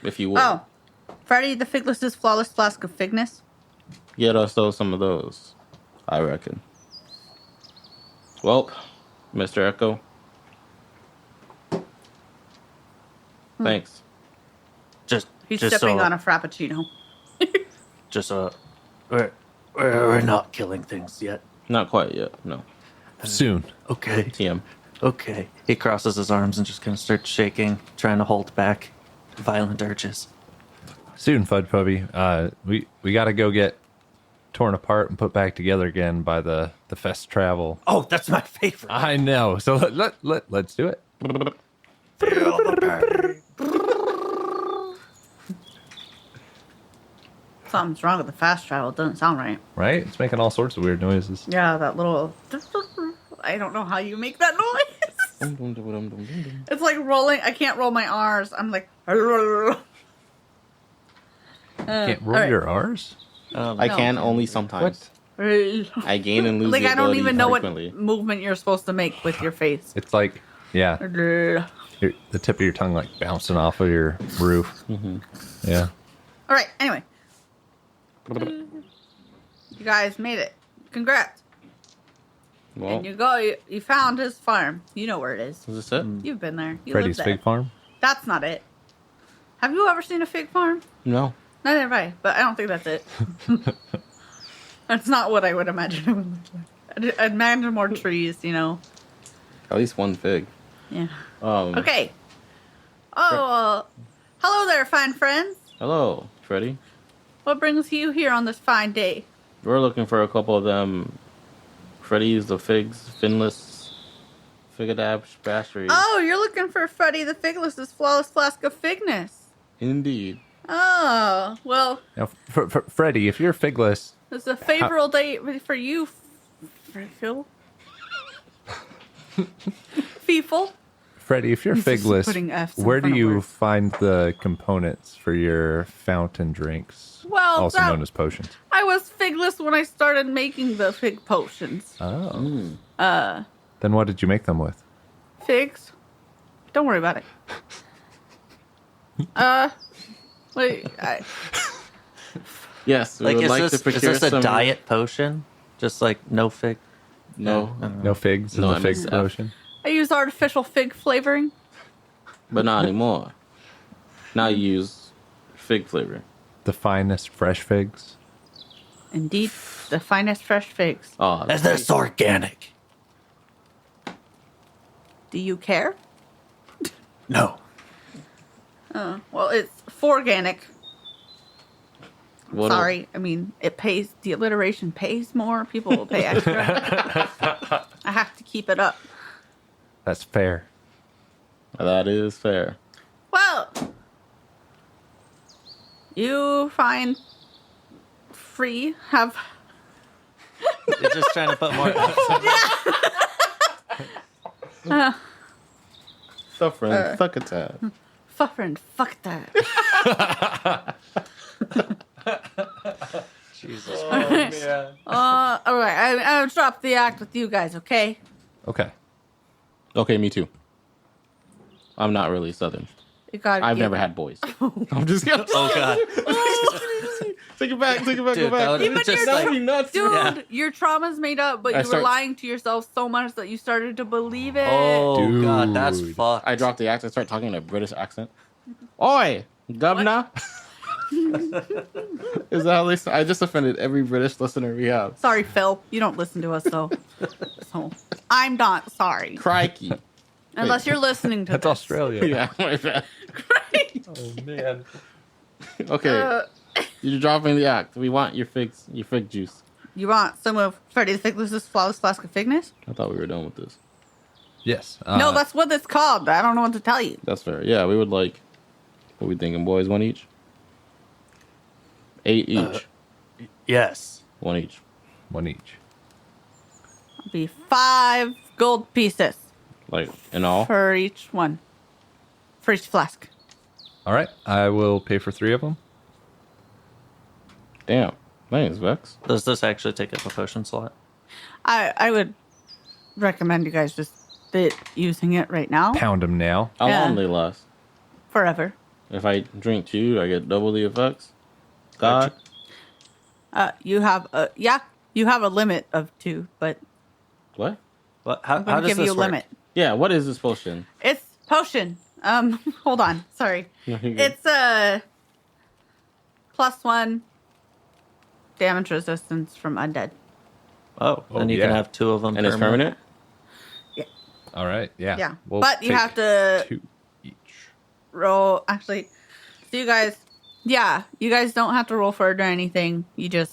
if you would. Oh, Freddy the Figless's Flawless Flask of Figness. Get us some of those, I reckon. Well, Mr. Echo. Thanks. Just He's just sipping so, on a frappuccino. just we're not killing things yet. Not quite yet. No. Soon. Okay. TM. Okay. He crosses his arms and just kind of starts shaking, trying to hold back violent urges. Soon, Fudge Puppy. We got to go get torn apart and put back together again by the fest travel. Oh, that's my favorite. I know. So let's do it. Feel the pain. Something's wrong with the fast travel. It doesn't sound right. Right? It's making all sorts of weird noises. Yeah, that little. I don't know how you make that noise. It's like rolling. I can't roll my R's. I'm like. Can't roll alright. your R's? I No. can only sometimes. I gain and lose Like the I don't ability even know frequently. what movement you're supposed to make with your face. It's like, yeah, the tip of your tongue like bouncing off of your roof. Yeah. All right. Anyway, you guys made it. Congrats. Well, And you found his farm. You know where it is. is this it? You've been there. You Freddy's live there. Fig Farm? That's not it. Have you ever seen a fig farm? No. Neither have I, but I don't think that's it. That's not what I would imagine it would look like. I'd imagine more trees, you know. At least one fig. Yeah. Um, Okay. Oh, hello there, fine friends. Hello, Freddy. What brings you here on this fine day? We're looking for a couple of them. Freddy's the figs, finless, figadab, bashery. Oh, you're looking for Freddy the Figless's Flawless Flask of Figness. Indeed. Oh, well, Now, Freddy, if you're figless, it's a favorable day for you, Phil. Feeful. Freddy, if you're He's just figless, putting Fs in where do front of you words. find the components for your fountain drinks, Well, also that- known as potions? I was figless when I started making the fig potions. Oh. Then what did you make them with? Figs. Don't worry about it. Wait. Yes, we Like, would is like this to procure is this a some. diet potion? Just like no fig? No, No figs in No, the I fig missed that. potion? I use artificial fig flavoring. but not anymore. Now you use fig flavor. The finest fresh figs? Indeed, the finest fresh figs. Oh, Is this organic? Do you care? No. Well, it's organic. what Sorry, I mean it pays. The alliteration pays more. People will pay extra. I have to keep it up. That's fair. That is fair. Well, you find free have You're just trying to put more. Suffering, succotash. fucking fuck that. Jesus. All right, I'll drop the act with you guys, okay? Okay. Okay, me too. I'm not really Southern. You got. I've never had boys. I'm just kidding. Oh God. Take it back, Dude, go back. that would be Even just your That would like be nuts. Dude, Yeah. your trauma's made up, but I you were start- lying to yourself so much that you started to believe it. oh God, that's Dude. fucked. I dropped the accent, start talking in a British accent. Oi, governor. Is that how they say? I just offended every British listener we have. Sorry, Phil. You don't listen to us, though. So I'm not sorry. Crikey. Unless you're listening to That's this. Australia. Yeah, my bad. Oh, man. Okay, you're dropping the act. We want your fig juice. You want some of Freddy the Figless's flawless flask of figness? I thought we were done with this. Yes. No, that's what it's called. I don't know what to tell you. That's fair. Yeah, we would like. What we thinking, boys? One each. 8 each. Yes. One each. one each. It'll be 5 gold pieces Like in all. for each one. For each flask. All right. I will pay for 3 of them. Damn. Thanks, Vex. Does this actually take up a potion slot? I would recommend you guys just quit using it right now. Pound them now. How Yeah. long they last? Forever. If I drink 2, I get double the effects. God. You have a limit of 2, but What? What? How I'm gonna does give this you a work? limit. Yeah. What is this potion? It's potion. Hold on. Sorry. No, you're good. It's a +1 damage resistance from undead. Oh, Oh, and you yeah. can have 2 of them. and it's permanent. All right. Yeah. Yeah. We'll But you take have to 2 each. roll. Actually, so you guys don't have to roll for it or anything. You just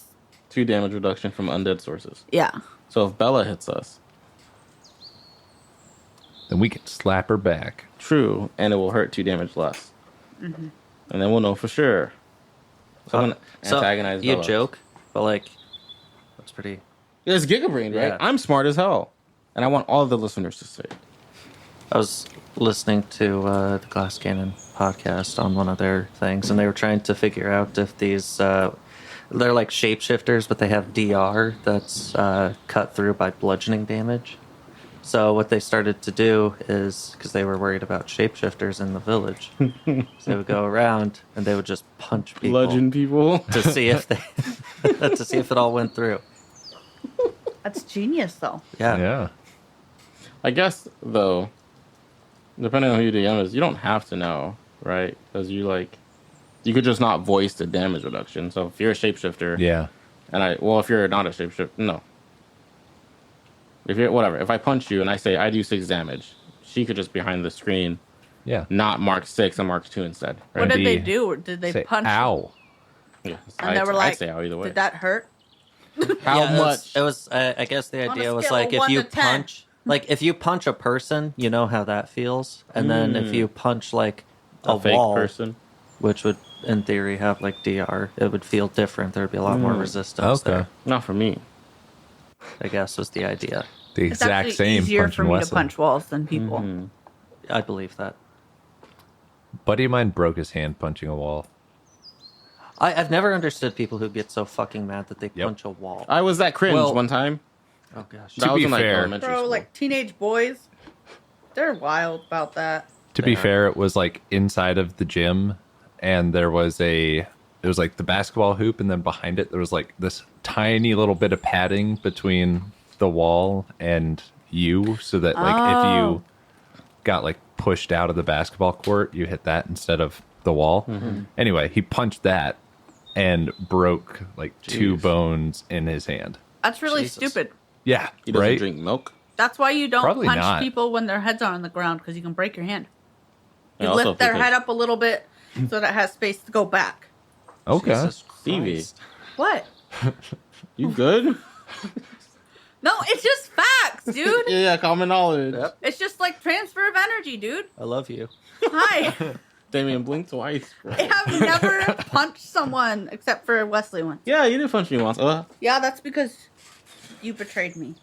2 damage reduction from undead sources. yeah. So if Bella hits us, Then we can slap her back. true, and it will hurt 2 damage less. Mm-hmm. And then we'll know for sure. Someone antagonize You Bella. joke, but like, that's pretty. It's Giga Brain, right? Yeah. I'm smart as hell. And I want all the listeners to say it. I was listening to the Glass Cannon podcast on one of their things, and they were trying to figure out if these they're like shapeshifters, but they have DR that's cut through by bludgeoning damage. So what they started to do is, because they were worried about shapeshifters in the village, so they would go around and they would just punch people Bludgeon people. to see if they to see if it all went through. That's genius, though. Yeah. Yeah. I guess, though, depending on who your DM is, you don't have to know, right? Because you could just not voice the damage reduction. So if you're a shapeshifter, Yeah. and if you're not a shapeshifter, no. If you're, whatever, if I punch you and I say I do 6 damage, she could just behind the screen Yeah. not mark 6 and mark 2 instead. What Right? did Be- they do? Or did they Say, punch? ow. Yeah. And they were like, I'd say ow either way. Did that hurt? How Yeah, much? It was I guess the On a idea was scale like of if 1 you to 10. punch, like if you punch a person, you know how that feels, and then if you punch like a fake wall, person? which would in theory have like DR, it would feel different. There'd be a lot more resistance. Okay. There, Not for me. I guess was the idea. The It's exact actually same easier punch for and me to Wesley. punch walls than people. Mm-hmm. I believe that. Buddy of mine broke his hand punching a wall. I've never understood people who get so fucking mad that they Yep. punch a wall. I was that cringe Well- one time. Oh gosh. That To was be in, like, fair- elementary Bro, school. like teenage boys, they're wild about that. To be They are. fair, it was like inside of the gym, and there was like the basketball hoop, and then behind it there was like this tiny little bit of padding between the wall and you, so that like if Oh. you got like pushed out of the basketball court, you hit that instead of the wall. Anyway, he punched that and broke like 2 Jeez. bones in his hand. That's really Jesus. stupid. Yeah, He doesn't right. drink milk. That's why you don't Probably punch not. people when their heads are on the ground, because you can break your hand. You And also lift their because- head up a little bit so that it has space to go back. Okay. Jesus Stevie. Christ. What? You good? No, it's just facts, dude. Yeah, common knowledge. Yep. It's just like transfer of energy, dude. I love you. Hi. Damien, blink twice. Bro. I have never punched someone except for Wesley once. Yeah, you did punch me once. Yeah, that's because you betrayed me.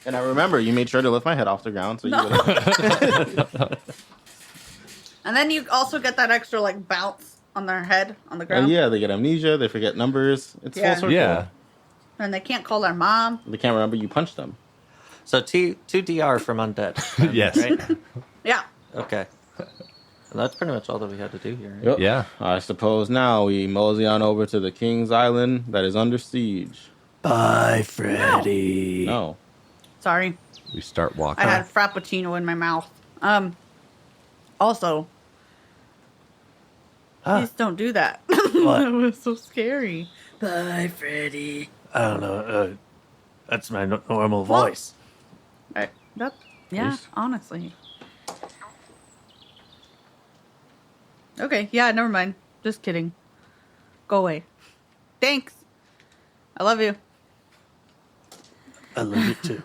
And I remember you made sure to lift my head off the ground. So you No. would. And then you also get that extra like bounce on their head on the ground. Yeah, they get amnesia. They forget numbers. It's Yeah. full circle. Yeah. And they can't call their mom. They can't remember you punched them. So two DR from undead. Yes. Right? Yeah. Okay. And that's pretty much all that we had to do here. Right? Yep. Yeah. I suppose now we mosey on over to the King's Island that is under siege. Bye, Freddy. No. Sorry. We start walking. I had frappuccino in my mouth. Also, please don't do that. What? That was so scary. Bye, Freddy. I don't know. That's my normal Well- voice. Yeah, Please. honestly. Okay, yeah, never mind. Just kidding. Go away. Thanks. I love you. I love you too.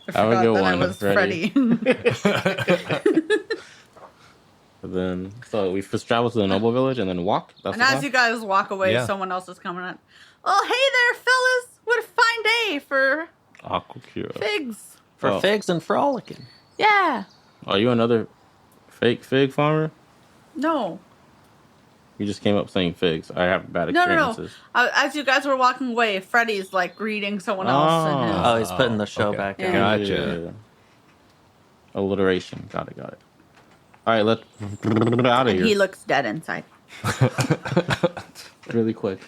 I Have a forgot good that I one, was Freddy. Freddy. But then, so we first travel to the Noble Village and then walk. That's And the as plan? you guys walk away, Yeah. someone else is coming up. Oh, hey there, fellas. What a fine day for Aquacura. figs. For Oh. figs and frolicking. Yeah. Are you another fake fig farmer? No. You just came up saying figs. I have bad No, no, no. experiences. As you guys were walking away, Freddy's like greeting someone else. And his, Oh, he's putting the show okay. back Yeah. on. Gotcha. Alliteration. Got it. All right, let's get out of and here he looks dead inside. really quick.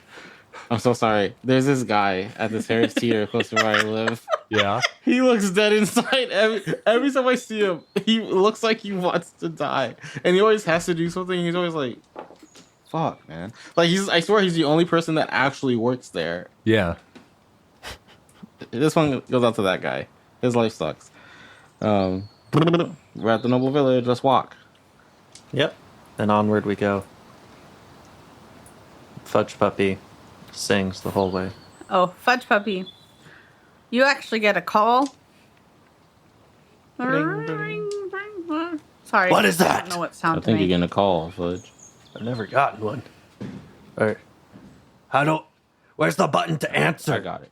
I'm so sorry. There's this guy at this Harris Teeter close to where I live. Yeah. He looks dead inside. Every time I see him, he looks like he wants to die, and he always has to do something. He's always like, "Fuck, man!" Like I swear, he's the only person that actually works there. Yeah. This one goes out to that guy. His life sucks. We're at the Noble Village. Let's walk. Yep. And onward we go. Fudge Puppy sings the whole way. Oh, Fudge Puppy. You actually get a call. Ring, ring. Sorry. What is I that? don't know what I sound to think you're make. getting a call, Fudge. I've never gotten one. Or, where's the button to answer? I got it.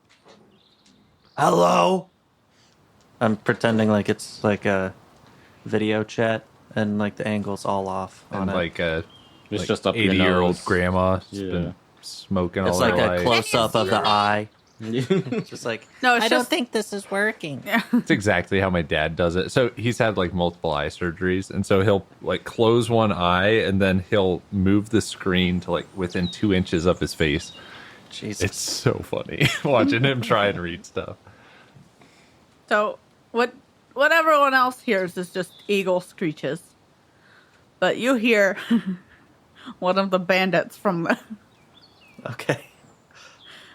Hello? I'm pretending like it's like a video chat and like the angle's all off on And it. like a It's just up your 80-year-old nose. grandma has Yeah. been smoking It's all like her a life. close up of the eye. It's Just like, No, it's I just don't think this is working. It's exactly how my dad does it. So he's had like multiple eye surgeries, and so he'll like close one eye and then he'll move the screen to like within 2 inches of his face. Jesus. It's so funny watching him try and read stuff. so what everyone else hears is just eagle screeches. But you hear one of the bandits from the Okay.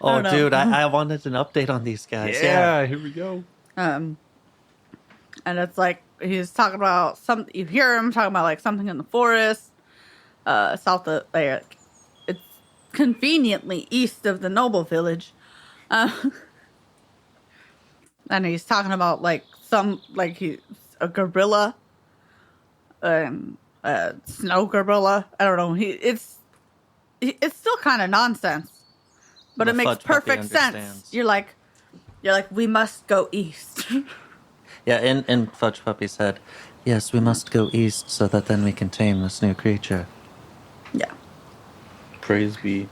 I Oh, don't know. dude, I wanted an update on these guys. Yeah. Here we go. and it's like he's talking about some. You hear him talking about like something in the forest, south of like it's conveniently east of the Noble Village, and he's talking about like some like he's a gorilla, a snow gorilla. I don't know. It's still kind of nonsense, but The it makes Fudge Puppy perfect sense. understands. You're like, we must go east. Yeah, in Fudge Puppy's head, yes, we must go east so that then we can tame this new creature. Yeah. Praise be.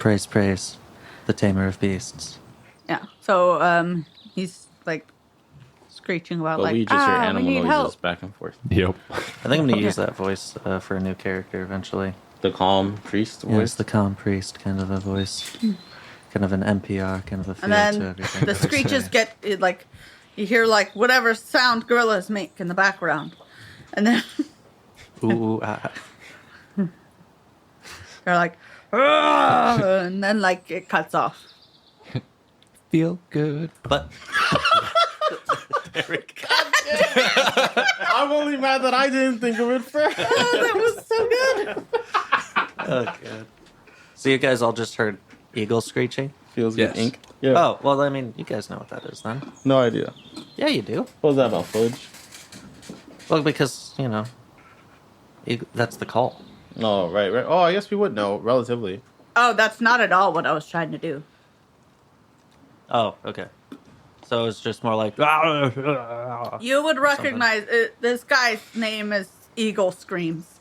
Praise, praise, the tamer of beasts. Yeah. So he's like screeching about But like, we just hear we animal need noises help. back and forth. Yep. I think I'm gonna use that voice for a new character eventually. The calm priest Yeah, voice. it's the calm priest kind of a voice, kind of an NPR kind of a feel And to then everything. the screeches get like, you hear like whatever sound gorillas make in the background, and then Ooh, they're like, "Ah," and then like it cuts off. feel good, but I'm only mad that I didn't think of it first. That was so good. oh god. So you guys all just heard eagle screeching? Feels Yes. good ink. Yeah. Oh well, I mean, you guys know what that is then. No idea. Yeah, you do. What was that about, Fudge? Well, because that's the call. Oh, right. Oh, I guess we would know, relatively. Oh, that's not at all what I was trying to do. Oh, okay. So it's just more like You would recognize it, this guy's name is Eagle Screams.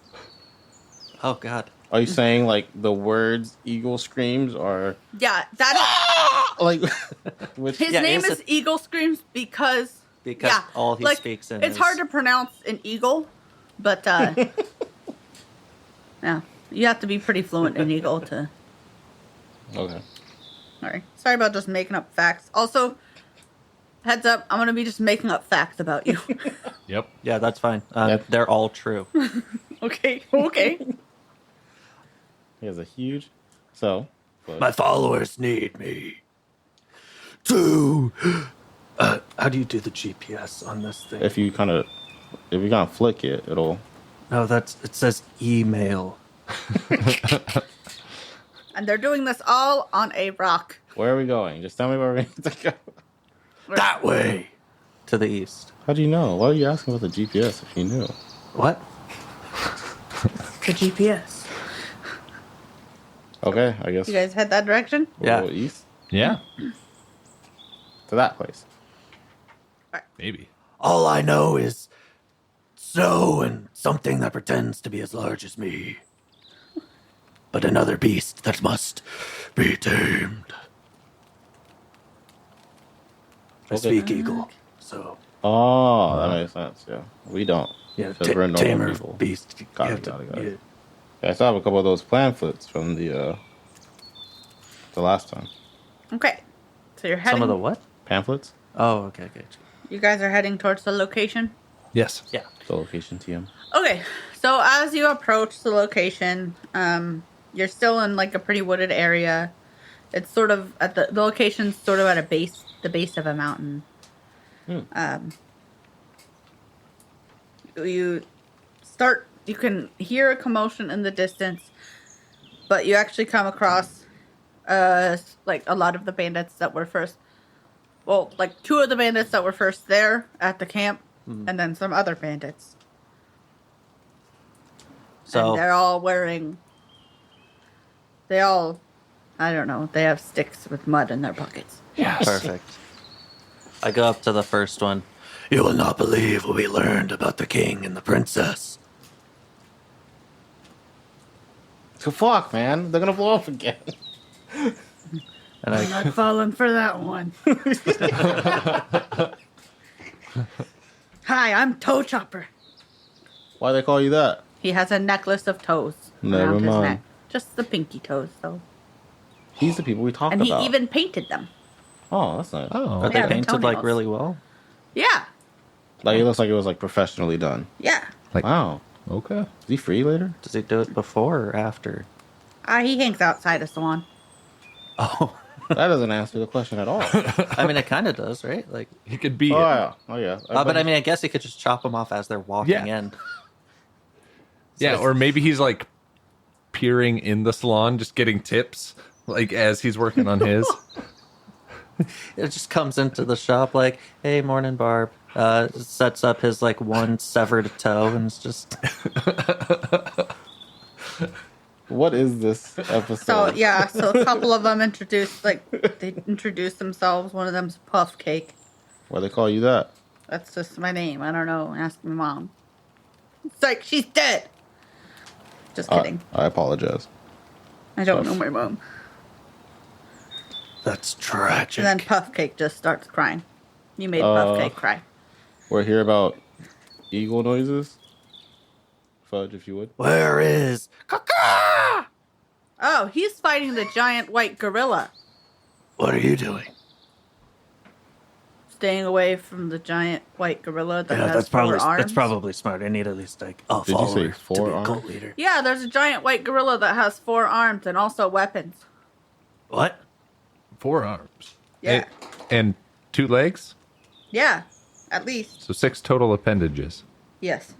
oh god. Are you saying, like, the words eagle screams are, Yeah, that like, which... his Yeah, name is is it- Eagle Screams because all he like, speaks in it's is... hard to pronounce an eagle, but yeah, you have to be pretty fluent in eagle to. Okay. Sorry about just making up facts. Also, heads up, I'm gonna be just making up facts about you. Yep. Yeah, that's fine. Yep. They're all true. Okay. He has a huge... So... Fudge. My followers need me to... how do you do the GPS on this thing? If you kind of flick it, it'll... No, it says email. And they're doing this all on a rock. Where are we going? Just tell me where we need to go. That way. To the east. How do you know? Why are you asking about the GPS if you knew? What? The GPS. Okay, I guess You guys head that direction? we'll Yeah. go east Yeah. to that place. Maybe. All I know is snow and something that pretends to be as large as me. But another beast that must be tamed. I Okay. speak eagle, so Oh, that makes sense. Yeah, we don't. yeah, Because we're normal tamer people. of beast. Got You it, have to- got it. Yeah, I still have a couple of those pamphlets from the last time. Okay. So you're heading. Some of the what? Pamphlets? Oh, okay. You guys are heading towards the location. Yes. Yeah. The location TM. Okay. So as you approach the location, you're still in like a pretty wooded area. It's sort of at the location's sort of at the base of a mountain. You can hear a commotion in the distance, but you actually come across like a lot of the bandits that were first. Well, like two of the bandits that were first there at the camp, and then some other bandits. So And they're all wearing. I don't know. They have sticks with mud in their pockets. perfect. I go up to the first one. You will not believe what we learned about the king and the princess. So fuck, man. They're gonna blow up again. And I'm I not falling for that one. Hi, I'm Toe Chopper. Why they call you that? He has a necklace of toes Never around his mind. neck. Just the pinky toes, though. He's the people we talk And about. he even painted them. Oh, that's nice. Oh. are they Yeah, the painted like toenails. really well? Yeah. Like, it looks like it was, like, professionally done. Yeah. Like, Wow. okay. Is he free later? Does he do it before or after? He hangs outside of Swan. Oh, That doesn't answer the question at all. I mean, it kind of does, right? Like, He could be. Oh, yeah. Oh, yeah. but I mean, I guess he could just chop them off as they're walking Yeah. in. Yeah, or maybe he's like peering in the salon, just getting tips, like as he's working on his. It just comes into the shop like, "Hey, morning, Barb." Sets up his like one severed toe, and it's just What is this episode? So, yeah. So, a couple of them they introduce themselves. One of them's Puff Cake. Why they call you that? That's just my name. I don't know. Ask my mom. It's like, she's dead. Just kidding. I apologize. I don't know my mom. That's tragic. And then Puffcake just starts crying. You made Puffcake cry. We're here about eagle noises. Fudge, if you would. Where is Kaka? Oh, he's fighting the giant white gorilla. What are you doing? Staying away from the giant white gorilla that has that's four probably arms. that's probably smart. I need at least like a Did you follower say to 4 be a arms? cult leader. Yeah, there's a giant white gorilla that has 4 arms and also weapons. What? 4 arms. Yeah. And 2 legs? Yeah, at least. So 6 total appendages. Yes.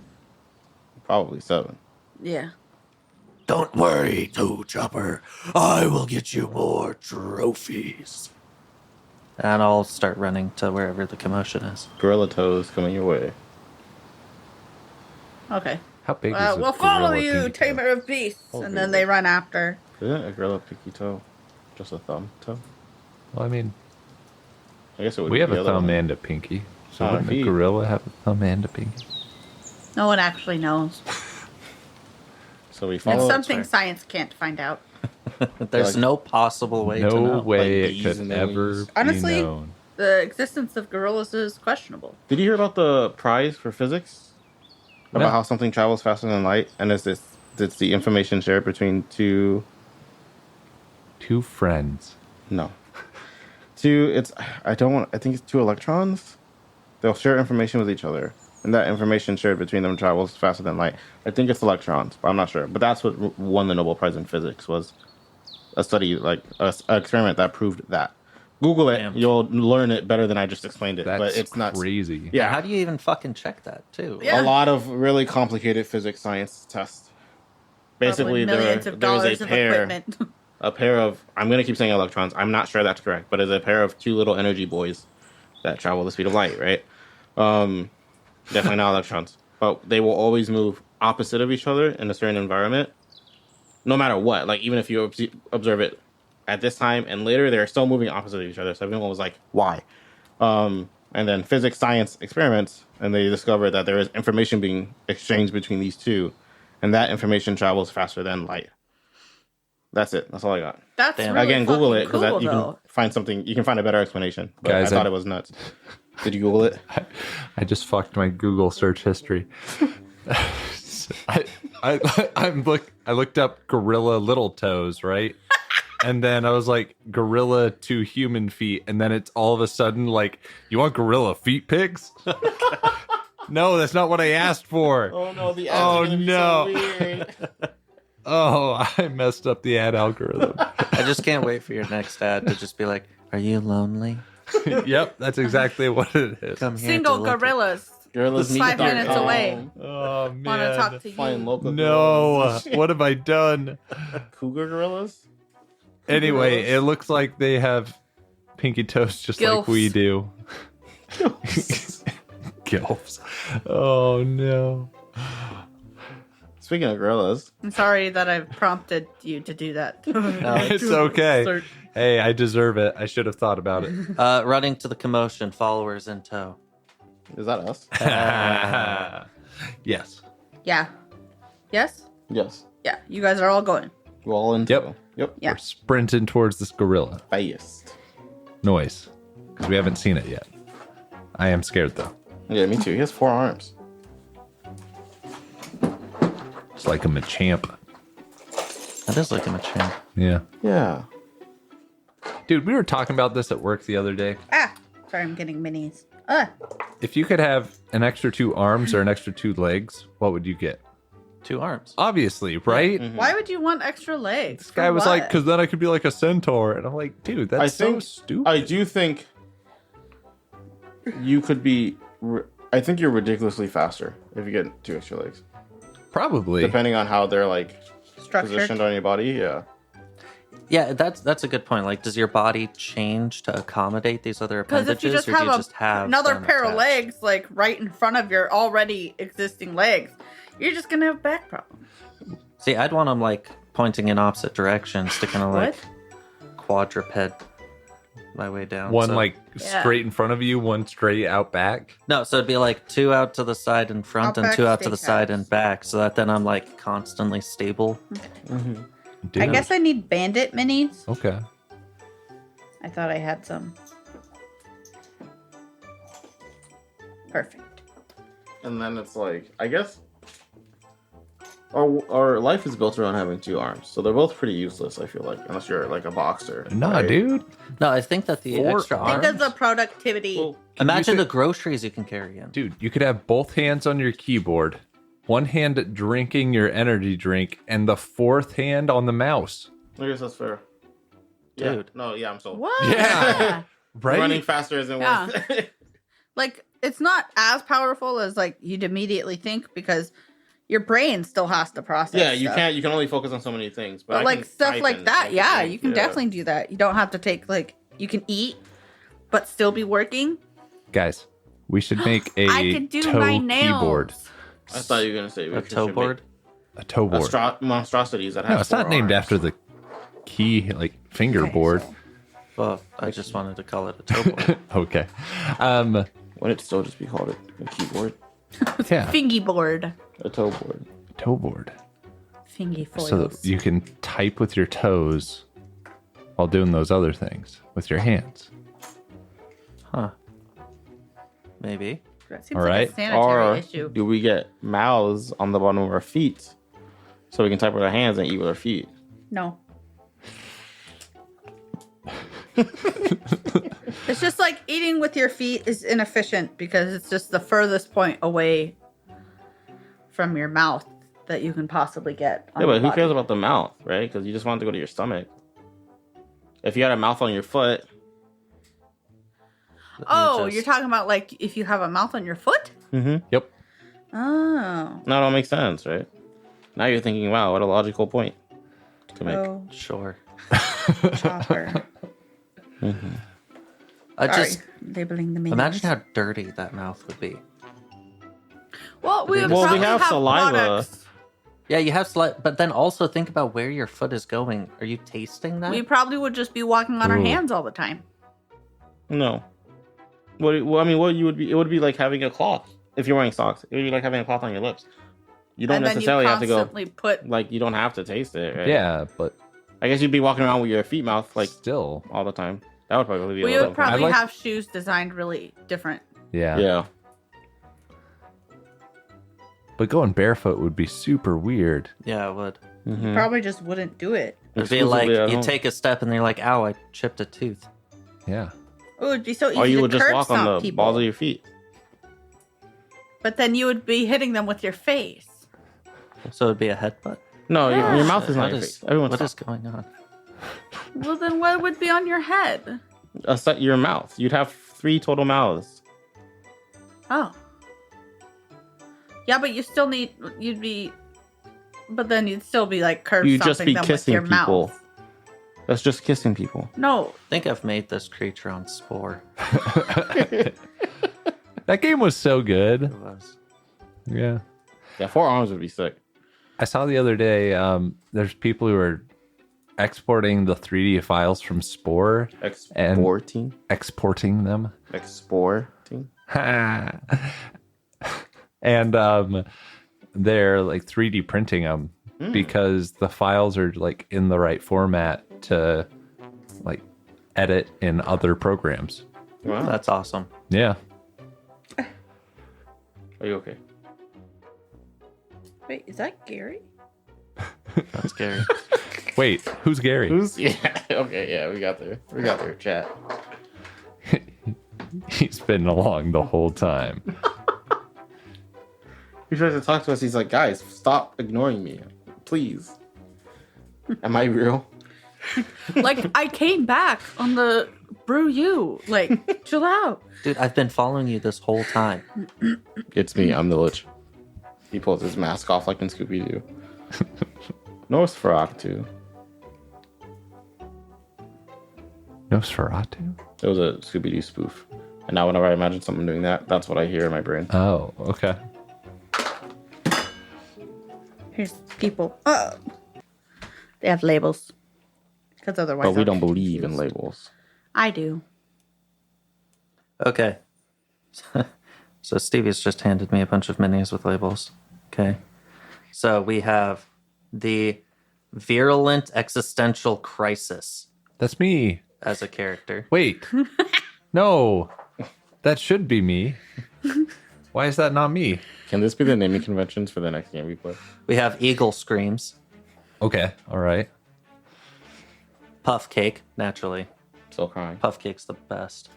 Probably 7. Yeah. Don't worry, Toe Chopper. I will get you more trophies. And I'll start running to wherever the commotion is. Gorilla toes coming your way. Okay. How big is a We'll follow gorilla you, pinky toe? tamer of beasts. Oh, and very then they big. run after. Isn't a gorilla pinky toe just a thumb toe? Well, I mean, I guess it would we be have the a other thumb one. and a pinky. So Ah, wouldn't a feet. gorilla have a thumb and a pinky? No one actually knows. So we It's follow. something science can't find out. There's Like- no possible way to No know. way Like it bees could and their ever wings. be Honestly, known. The existence of gorillas is questionable. Did you hear about the prize for physics? About No. how something travels faster than light, and it's the information shared between two. 2 friends. No. I think it's 2 electrons. They'll share information with each other, and that information shared between them travels faster than light. I think it's electrons, but I'm not sure. But that's what won the Nobel Prize in physics, was a study, like an experiment that proved that. Google it. Damn. You'll learn it better than I just explained it. That's but it's not crazy. Yeah. How do you even fucking check that, too? Yeah. A lot of really complicated physics science tests. Basically, Probably millions of dollars there's a of pair. equipment. A pair of, I'm going to keep saying electrons. I'm not sure that's correct, but it's a pair of 2 little energy boys that travel the speed of light, right? Definitely not electrons. But they will always move opposite of each other in a certain environment, no matter what. Like, even if you observe it at this time and later, they're still moving opposite of each other. So everyone was like, why? And then physics science experiments, and they discovered that there is information being exchanged between these 2, and that information travels faster than light. That's it. That's all I got. That's Damn. really Again, Google fucking it, because cool, you though. can find something. You can find a better explanation. But Guys, I thought it was nuts. Did you Google it? I just fucked my Google search history. I looked up gorilla little toes, right? And then I was like, gorilla 2 human feet, and then it's all of a sudden like, you want gorilla feet pics? No, that's not what I asked for. Oh no! The ads are gonna be so weird. Oh, I messed up the ad algorithm. I just can't wait for your next ad to just be like, are you lonely? Yep, that's exactly what it is. Come here. Single to look at-" gorillas. Gorillas meet 5 at their minutes away. Oh Want to man. talk to Find you. local No, gorillas. what have I done? Cougar gorillas. Anyway, it looks like they have pinky toes just like Gilfs. we do. Gilfs. Oh no. Speaking of gorillas, I'm sorry that I've prompted you to do that. It's okay. Hey, I deserve it. I should have thought about it. Running to the commotion, followers in tow. is that us? Yes. Yeah. Yes? Yes. Yeah. You guys are all going. We're all in. Yep. tow. Yep. Yeah. We're sprinting towards this gorilla. Fast. Noise. Because we haven't seen it yet. I am scared though. Yeah, me too. He has 4 arms. It's like a Machamp. That is like a champ. Yeah. Yeah. Dude, we were talking about this at work the other day. Ah. Sorry, I'm getting minis. If you could have an extra 2 arms or an extra 2 legs, what would you get? 2 arms. Obviously, right? Why would you want extra legs? This guy was like, because then I could be like a centaur. And I'm like, dude, that's so stupid. I do think you could be. I think you're ridiculously faster if you get 2 extra legs, Probably. depending on how they're like structure. positioned on your body. Yeah. Yeah, that's a good point. Like, does your body change to accommodate these other Because appendages, if you just or do have, you just have another them pair of attached? legs, like right in front of your already existing legs, you're just gonna have back problems. See, I'd want them like pointing in opposite directions to kind of like quadruped my way down. One so- like Yeah. straight in front of you, one straight out back. No, so it'd be like 2 out to the side in front and Outback 2 out to the side Steakhouse. and back, so that then I'm like constantly stable. Dude. I guess I need bandit minis. Okay. I thought I had some. Perfect. And then it's like, I guess our life is built around having 2 arms, so they're both pretty useless. I feel like, unless you're like a boxer. Nah, right? dude. No, I think that the 4 extra arms? Because of productivity. Well, Imagine You the groceries you can carry in. Dude, you could have both hands on your keyboard, one hand drinking your energy drink, and the 4th hand on the mouse. I guess that's fair. Dude. Yeah. No, yeah, I'm sold. What? Yeah. Right? Running faster isn't Yeah. worth it. Like, it's not as powerful as, like, you'd immediately think because your brain still has to process Yeah, you stuff. can't. You can only focus on so many things. But But, I like, can stuff type like and that, make yeah, things. you can definitely do that. You don't have to take, like, you can eat, but still be working. Guys, we should make a I could do toe my nails. keyboard. I thought you were gonna say we A should toe make board. A toe board. monstrosities that have. No, it's not 4 named arms. after the key, like, fingerboard. so- Well, I just wanted to call it a toe board. Okay. Would it still just be called a keyboard, Yeah. Fingy board. a toe board? Toe board. Fingy foils. So that you can type with your toes while doing those other things with your hands. Huh. Maybe. That seems All like right. a sanitary Or issue. do we get mouths on the bottom of our feet so we can type with our hands and eat with our feet? No. It's just like eating with your feet is inefficient because it's just the furthest point away from your mouth that you can possibly get. On Yeah, but your who body. cares about the mouth, right? Because you just want it to go to your stomach. If you had a mouth on your foot, Oh, just- you're talking about like if you have a mouth on your foot? Yep. Oh. no, it don't make sense, right? Now you're thinking, wow, what a logical point to make. Oh, Sure. chopper. I Sorry, just labeling the menus. imagine how dirty that mouth would be. Well, we would Well, we probably have saliva. products. Yeah, you have but then also think about where your foot is going. Are you tasting that? We probably would just be walking on our Ooh. hands all the time. No. What you would be? It would be like having a cloth if you're wearing socks. It would be like having a cloth on your lips. You don't And then necessarily you have to go. constantly put. Like you don't have to taste it. Right? Yeah, but I guess you'd be walking around with your feet mouth like still. all the time. That would probably be a We little. would probably I like- have shoes designed really different. Yeah. Yeah. But going barefoot would be super weird. Yeah, it would. Mhm. Probably just wouldn't do it. It'd be like Exclusively at you home. take a step and you're like, "Ow, I chipped a tooth." Yeah. It would be so easy Or you to would just curb walk on stomp the people. balls of your feet. But then you would be hitting them with your face. So it'd be a headbutt. No, Yeah. your mouth is not What your is- face. Everyone's what is going on? Well, then what would be on your head? your mouth. You'd have 3 total mouths. Oh. Yeah, but you still need. You'd be. But then you'd still be like curb You'd just stomping be them with kissing your people. mouth. That's just kissing people. No, I think I've made this creature on Spore. That game was so good. It was. Yeah. Yeah, 4 arms would be sick. I saw the other day, there's people who are exporting the 3D files from Spore, Exporting. exporting them. Exporting. And they're like 3D printing them because the files are like in the right format to like edit in other programs. Wow. That's awesome. Yeah. Are you okay? wait, is that Gary? That's scary. Wait, who's Gary? Who's? Yeah. Okay. Yeah, we got there. We got there. Chat. He's been along the whole time. He tries to talk to us. He's like, guys, stop ignoring me, please. Am I real? Like I came back on the brew you. Like chill out. Dude, I've been following you this whole time. It's me. I'm the Lich. He pulls his mask off like in Scooby Doo. Nosferatu. Nosferatu? It was a Scooby Doo spoof. And now whenever I imagine someone doing that, that's what I hear in my brain. Oh, okay. Here's people. They have labels. Because otherwise, But we I'll don't get believe in confused. labels. I do. Okay. So Stevie's just handed me a bunch of minis with labels. Okay. So we have the Virulent Existential Crisis That's me. as a character. Wait. No. That should be me. Why is that not me? Can this be the naming conventions for the next game we play? We have Eagle Screams, Okay. All right. Puff Cake, naturally. Still crying. Puff Cake's the best.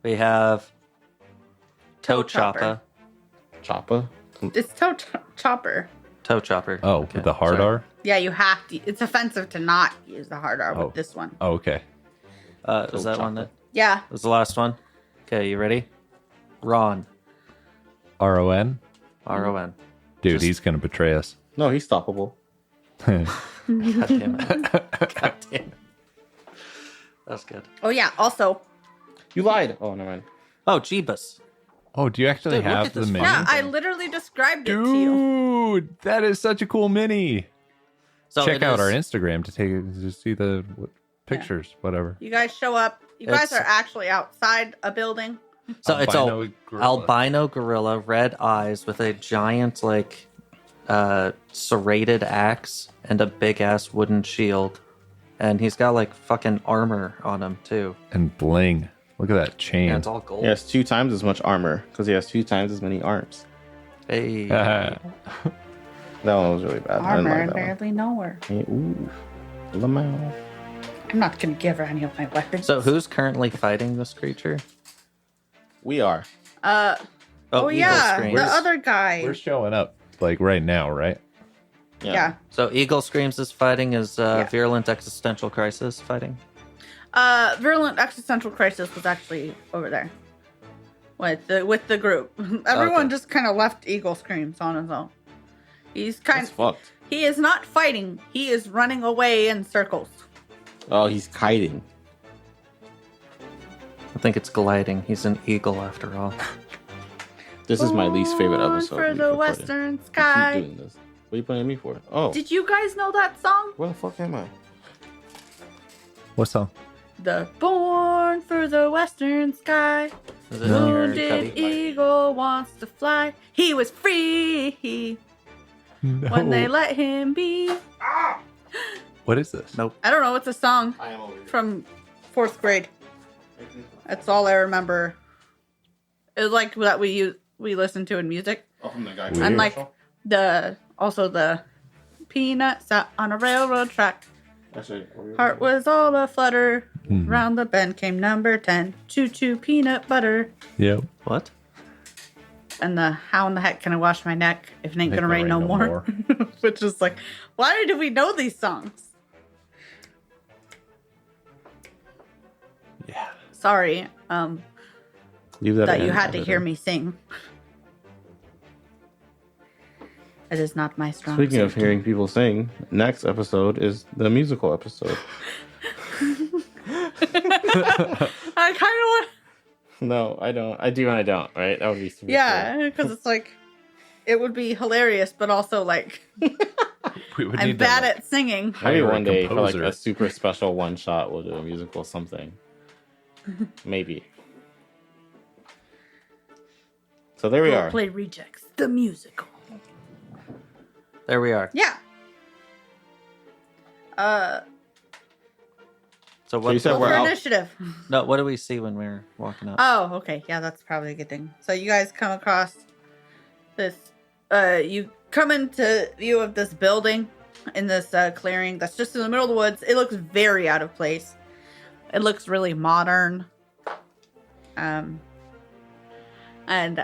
We have Toe Chopper. Choppa? It's Chopper. Toe Chopper. Oh, Okay, with the hard sorry. R? Yeah, you have to. It's offensive to not use the hard R Oh. with this one. Oh, okay. Is that one that Yeah. was the last one? Okay, you ready? Ron. RON? RON. Dude, Just- he's going to betray us. No, he's stoppable. God damn it. God damn it. That's good. Oh yeah. Also, You lied. Oh, never mind. Oh, Jeebus. Oh, do you actually Dude, look have at the this mini? yeah, Amazing. I literally described it to you. Dude, that is such a cool mini. So Check it out is- our Instagram to see the pictures, whatever. You guys show up. You guys It's- are actually outside a building. So it's all Albino gorilla. albino gorilla, red eyes with a giant serrated axe and a big ass wooden shield, and he's got like fucking armor on him too. And bling. Look at that chain. And it's all gold. He has 2 times as much armor because he has 2 times as many arms. Hey. That one was really bad. I Armor didn't and like that one. barely know her. Hey, ooh. Lamau. I'm not gonna give her any of my weapons. So who's currently fighting this creature? We are. Oh Eagle yeah, Screams. the other guy. We're showing up like right now, right? Yeah. So Eagle Screams is fighting. Is Virulent Existential Crisis fighting? Virulent Existential Crisis was actually over there with the group. Everyone Okay. just kind of left Eagle Screams on his own. He's That's fucked. he is not fighting. He is running away in circles. Oh, he's kiting. I think it's gliding. He's an eagle after all. This is my least favorite Born episode. for we've the recorded. western We keep sky. doing this. What are you playing me for? Oh, Did you guys know that song? where the fuck am I? What song? The Born for the Western Sky. Is it in your Wounded cubby? eagle wants to fly. He was free when they let him be. What is this? Nope. I don't know. It's a song I am over here. from 4th grade. That's all I remember. It was like that we listened to in music. Oh, from the guy. Weird. And like the peanut sat on a railroad track. Actually, Heart was all a flutter. Round the bend came number 10. Choo-choo peanut butter. Yep. What? And the how in the heck can I wash my neck if it ain't Make gonna rain no more? Which is like, why do we know these songs? Yeah. Sorry, Leave that you in, had to hear editor. me sing. It is not my strong Speaking of suit. hearing people sing, next episode is the musical episode. I kind of want. No, I don't. I do and I don't. Right? That would be super. Yeah, because it's like, it would be hilarious, but also like, We would I'm need bad to, at singing. Maybe hire a one day for like composer. a super special one shot, we'll do a musical something. Maybe. So there we are. Play Rejects, the musical. There we are. Yeah. So So what? you said Roll we're for out. initiative. No, what do we see when we're walking up? Oh, okay. Yeah, that's probably a good thing. So you guys come across this. You come into view of this building in this clearing that's just in the middle of the woods. It looks very out of place. It looks really modern. And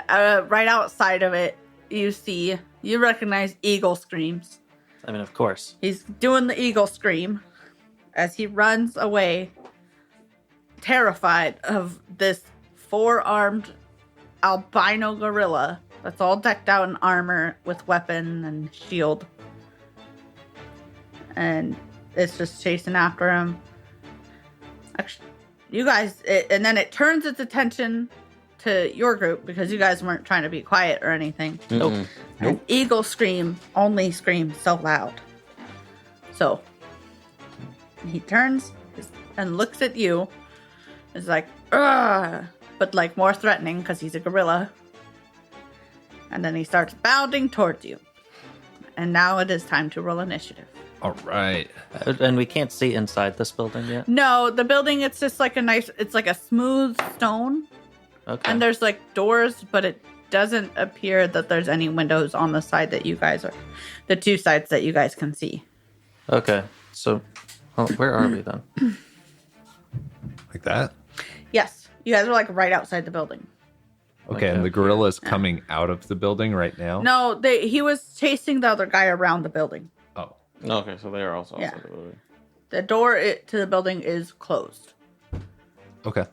right outside of it, you recognize Eagle Screams. I mean, of course. He's doing the eagle scream as he runs away, terrified of this 4-armed albino gorilla that's all decked out in armor with weapon and shield. And it's just chasing after him. Actually, you guys, and then it turns its attention to your group because you guys weren't trying to be quiet or anything. Mm-mm. And eagle scream only screams so loud. So he turns and looks at you. Is like, ugh, but like more threatening because he's a gorilla. And then he starts bounding towards you. And now it is time to roll initiative. All right. And we can't see inside this building yet. No, the building, it's just like it's like a smooth stone. Okay. And there's like doors, but it doesn't appear that there's any windows on the side that you guys are, the two sides that you guys can see. Okay. So, where are we then? Like that? Yes, you guys are like right outside the building. Okay, and the gorilla is coming out of the building right now? No, he was chasing the other guy around the building. Oh. Okay, so they are also Yeah. outside the building. The door to the building is closed. Okay.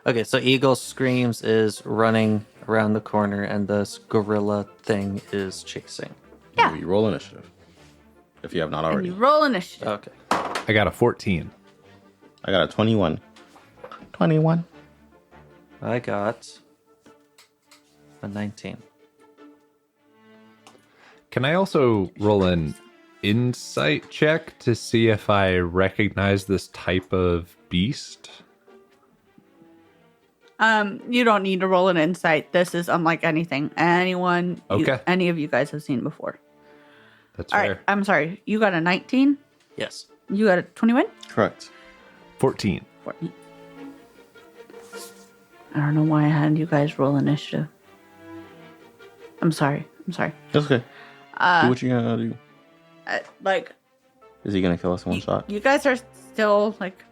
Okay, so Eagle Screams is running around the corner, and this gorilla thing is chasing. Yeah. You roll initiative. If you have not And already. you roll initiative. Okay. I got a 14. I got a 21. 21. I got a 19. Can I also roll an insight check to see if I recognize this type of beast? You don't need to roll an insight. This is unlike anything Okay. any of you guys have seen before. That's All fair. right, I'm sorry. You got a 19? Yes. You got a 21? Correct. 14. 14. I don't know why I had you guys roll initiative. I'm sorry. That's okay. Do what you gotta do. Like, Is he gonna kill us in one shot? you guys are still like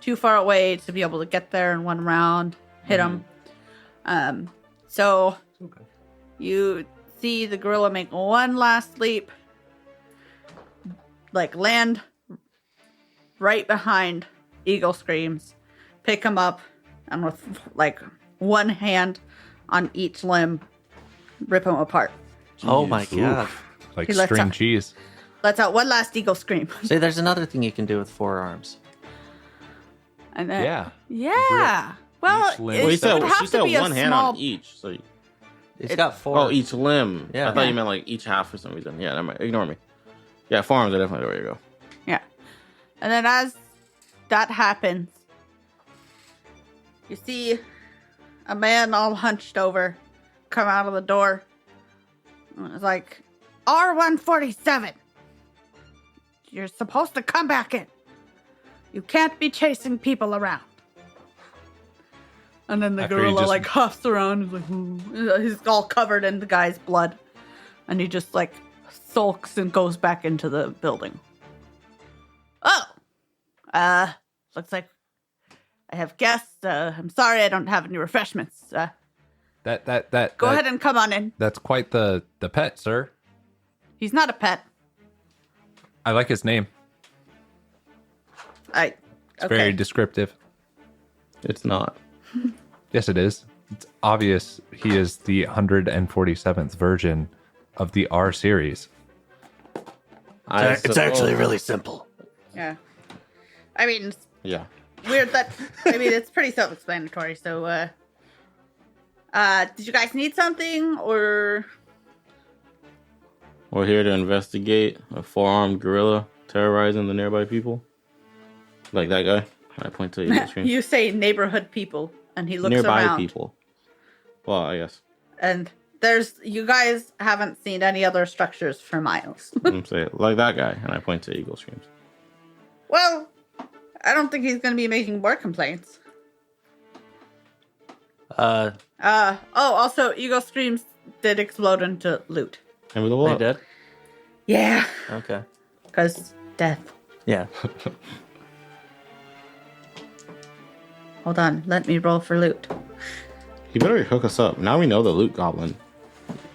too far away to be able to get there in one round, hit him. So you see the gorilla make one last leap, like land right behind Eagle Screams, pick him up, and with like one hand on each limb, rip him apart. Oh my god. Like He lets string out- cheese. Lets out one last Eagle Scream. See, there's another thing you can do with 4 arms. And then, Yeah. Yeah. Well, each limb. it Well, would have she to said be a one hand small. on each. So It's got 4. oh, each limb. Yeah. I thought Yeah. you meant like each half for some reason. Yeah, never mind. Ignore me. Yeah, forearms are definitely the way to go. Yeah. And then as that happens, you see a man all hunched over come out of the door. And it's like, R147. You're supposed to come back in. You can't be chasing people around. And then the After he gorilla just- like huffs around. He's like, he's all covered in the guy's blood. And he just like sulks and goes back into the building. Oh, looks like I have guests. I'm sorry I don't have any refreshments. Go ahead and come on in. That's quite the pet, sir. He's not a pet. I like his name. It's It's very descriptive. It's not. Yes, it is. It's obvious he is the 147th version of the R series. It's actually really simple. Yeah. I mean, it's Yeah. weird that. I mean, it's pretty self-explanatory. So, did you guys need something or? We're here to investigate a 4-armed gorilla terrorizing the nearby people. Like that guy. I point to Eagle Scream. You say neighborhood people, and he looks Nearby around. people. Well, I guess. And you guys haven't seen any other structures for miles. I'm saying like that guy, and I point to Eagle Screams. Well, I don't think he's going to be making more complaints. Also, Eagle Screams did explode into loot. And with the They what? did? Yeah, Okay. because death. Yeah. Hold on, let me roll for loot. You better hook us up. Now we know the loot goblin.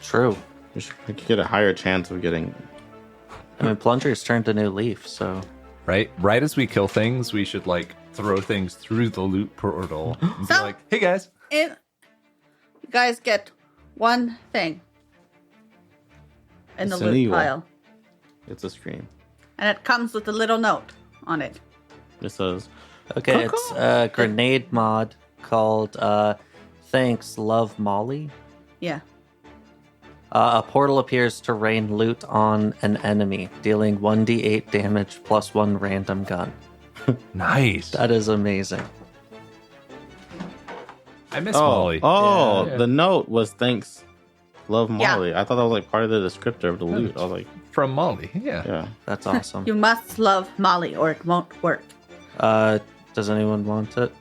True. We could get a higher chance of getting. I mean, Plunger's turned a new leaf, so... Right as we kill things, we should like throw things through the loot portal and be So- like, "Hey guys, You guys get one thing in It's the an loot eagle. pile. It's a stream. And it comes with a little note on it. It says, Okay, it's a grenade mod called Thanks, Love Molly. Yeah. A portal appears to rain loot on an enemy, dealing 1d8 damage plus 1 random gun. nice." That is amazing. I miss "Oh, Molly. oh, Yeah. the note was thanks love Molly. I thought that was like part of the descriptor of the loot. I was like, From Molly. Yeah. yeah. That's awesome. You must love Molly or it won't work. Does anyone want it?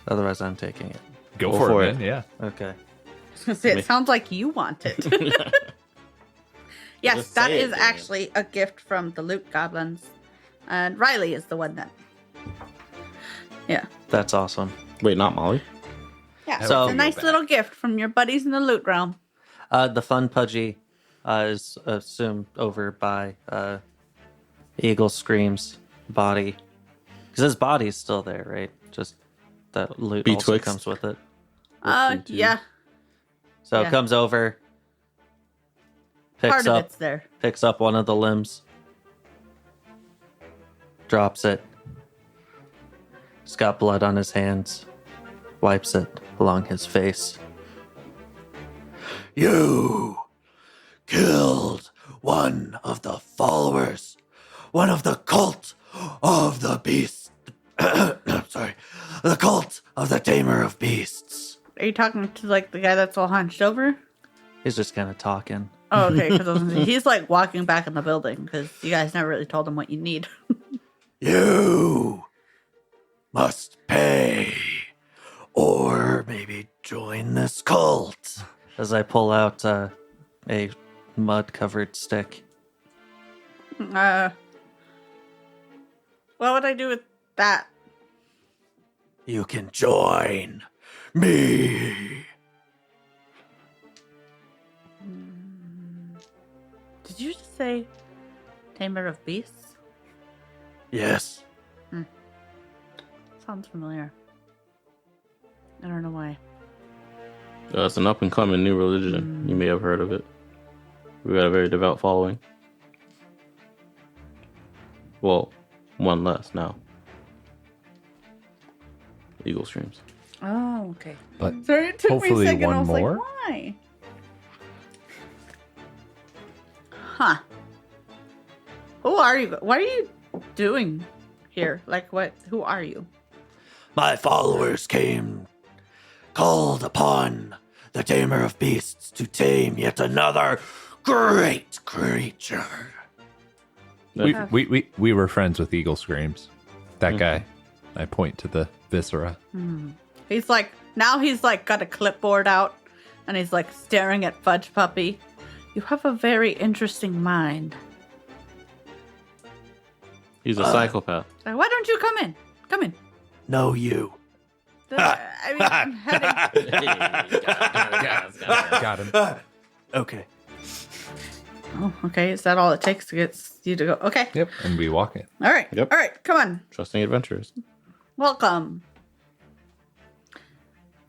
Otherwise, I'm taking it. Go Go for for it, it. man. Yeah. Okay. It sounds like you want it. Yes, Just that say it, is Daniel. actually a gift from the Loot Goblins. And Riley is the one that. Yeah. That's awesome. Wait, not Molly? Yeah, So- it's a nice little gift from your buddies in the Loot Realm. The fun Pudgy is assumed over by Eagle Scream's body. Because his body's still there, right? Just that loot also Betwixt. comes with it. Yeah, So Yeah. it comes over, part picks of up it's there. picks up one of the limbs, drops it. It's got blood on his hands, wipes it along his face. You killed one of the followers, one of the cult of the beast. Sorry, the cult of the tamer of beasts. Are you talking to like the guy that's all hunched over? He's just kind of talking. Oh, okay. Because he's like walking back in the building because you guys never really told him what you need. You must pay, or maybe join this cult. As I pull out a mud-covered stick. What would I do with that? You can join me. Did you just say Tamer of Beasts? Yes. Sounds familiar. I don't know why. It's an up and coming new religion. You may have heard of it. We got a very devout following. Well, one less now. Eagle streams. Oh, okay. But Sorry, it took hopefully me a second. one I was more? like, why? Huh. Who are you? What are you doing here? Like, what? Who are you? My followers called upon the tamer of beasts to tame yet another great creature. we were friends with Eagle Screams. That guy. I point to the viscera. He's like, now he's like got a clipboard out and he's like staring at Fudge Puppy. You have a very interesting mind. He's a psychopath. Like, why don't you come in? Come in. No, you. I mean, I'm heading. Got him. Okay. Oh, okay. Is that all it takes to get you to go? Okay. Yep. And we walk in. All right. Yep. All right. Come on. Trusting adventurers. Welcome.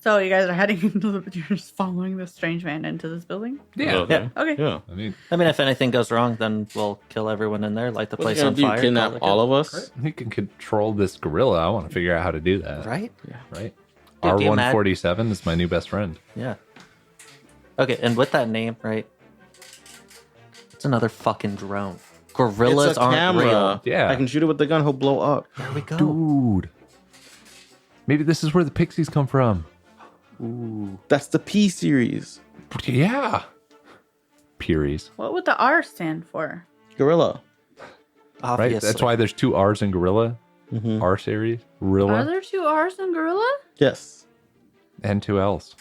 So you guys are heading into you're just following this strange man into this building? Yeah. Okay. Okay. Yeah. I mean, I mean, if anything goes wrong, then we'll kill everyone in there, light the What's he place gonna on do? fire. Kidnap call it all good. of us? he can control this gorilla. I want to figure out how to do that. Right? Right. Dude, do you R147 is my new best friend. Yeah. Okay, and with that name, right? It's another fucking drone. Gorillas It's a aren't camera. real. Yeah. I can shoot it with the gun. He'll blow up. There we go. Dude. Maybe this is where the pixies come from. That's the P series. Yeah. Puries. What would the R stand for? Gorilla. Right? Obviously. That's why there's two R's in gorilla. R series. Rilla. Are there two R's in Gorilla? Yes. And two L's.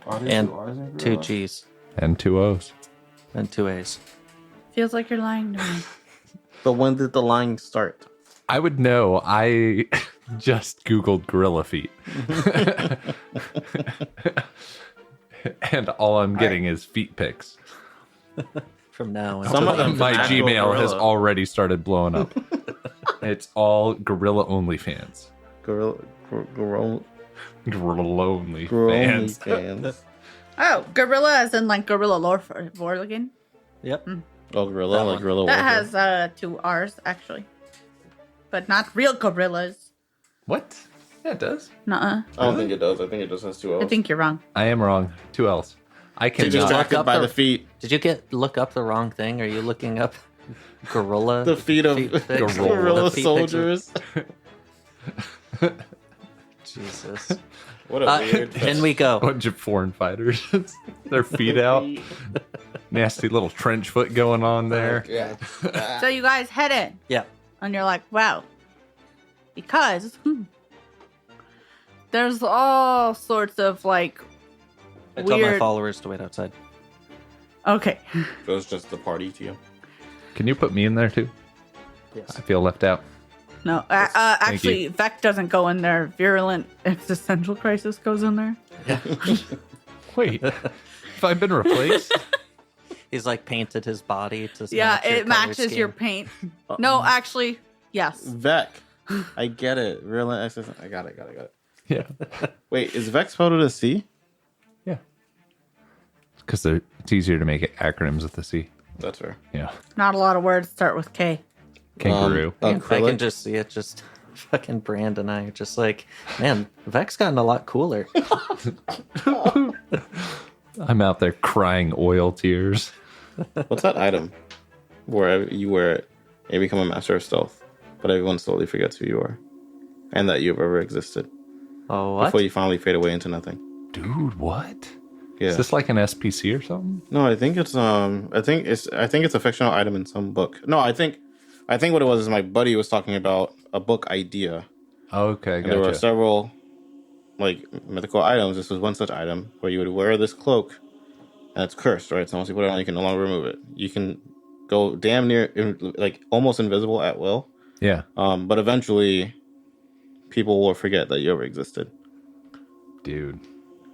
And two G's And two O's. and two A's. Feels like you're lying to me. But when did the line start? I would know. I just Googled gorilla feet. And all I'm getting is feet pics. From now on. Some of them My actual Gmail has gorilla. already started blowing up. It's all gorilla only fans. Gorilla. Gorilla only Gorilla fans. fans. Oh, Gorilla as in like Gorilla Vorligan? Yep. Oh, gorilla, That like one. gorilla. That warfare. has two R's actually. But not real gorillas. What? Yeah, it does. Nuh-uh. I don't think it does. I think it just has two O's. I think you're wrong. I am wrong. Two L's. I You're cannot. distracted up by the- the feet. Did you look up the wrong thing? Are you looking up gorilla? The feet of pics? gorilla The feet pics of- soldiers. Jesus. What a weird. In we go. Bunch of foreign fighters. Their feet out. Nasty little trench foot going on there. Yeah. So you guys head in, Yeah. and you're like, wow. Because there's all sorts of like I told my weird. followers to wait outside. Okay. It was just the party to you. Can you put me in there too? Yes. I feel left out. No, actually, Vec doesn't go in there. Virulent existential crisis goes in there. Wait, have I been replaced? He's like painted his body to Yeah, match your it color matches scheme. your paint. No, actually, yes. Vec. I get it. Real access. I got it. Yeah, Wait, is Vec spelled with a C? yeah. Because it's easier to make it acronyms with the C. That's fair. Yeah, Not a lot of words start with K. kangaroo. I Acrylic? can just see it. Just fucking Brand and I are just like, man, Vec's gotten a lot cooler. I'm out there crying oil tears. What's that item? Where you wear it, you become a master of stealth, but everyone slowly forgets who you are, and that you've ever existed Oh, what? before you finally fade away into nothing. Dude, what? Yeah. Is this like an SPC or something? No, I think it's I think it's a fictional item in some book. No, I think what it was is my buddy was talking about a book idea. Okay, And there were gotcha. several like mythical items. This was one such item where you would wear this cloak and it's cursed, right? So once you put it on, you can no longer remove it. You can go damn near like almost invisible at will. Yeah, But eventually people will forget that you ever existed. dude,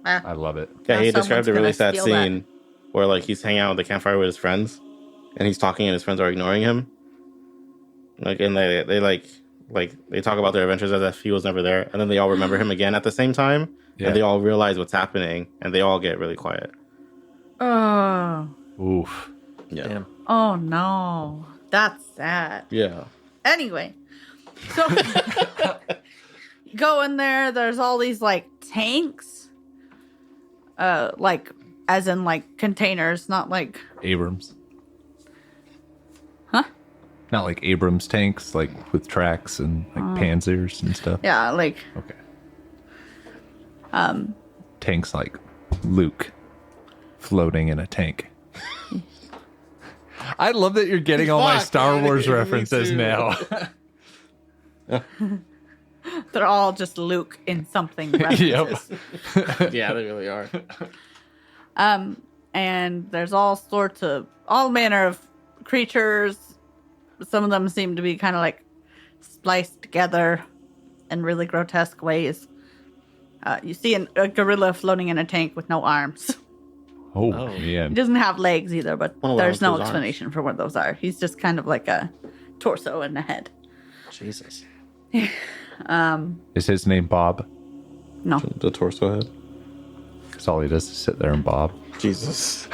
Ah. I love it. Yeah, Now he described someone's a really gonna sad steal that. scene where like he's hanging out at the campfire with his friends and he's talking and his friends are ignoring him. Like and they talk about their adventures as if he was never there, and then they all remember him again at the same time, Yeah. and they all realize what's happening, and they all get really quiet. Oh. Oof. Yeah, Damn. Oh no. That's sad. yeah. Anyway. So go in there, there's all these like tanks. Like as in like containers, not like Abrams. Huh? Not like Abrams tanks, like with tracks and like Panzers and stuff. yeah, like Okay. Tanks like Luke floating in a tank. I love that you're getting all my Fuck, Star man, Wars me references too. now. they're all just Luke in something references. Yeah, they really are. And there's all manner of creatures. Some of them seem to be kind of like spliced together in really grotesque ways. You see a gorilla floating in a tank with no arms. Oh, He man. doesn't have legs either, but Wonder what there's happened to no his arms. explanation for what those are. He's just kind of like a torso and a head. Jesus. Is his name Bob? No. The torso head. Because all he does is sit there and bob. Jesus.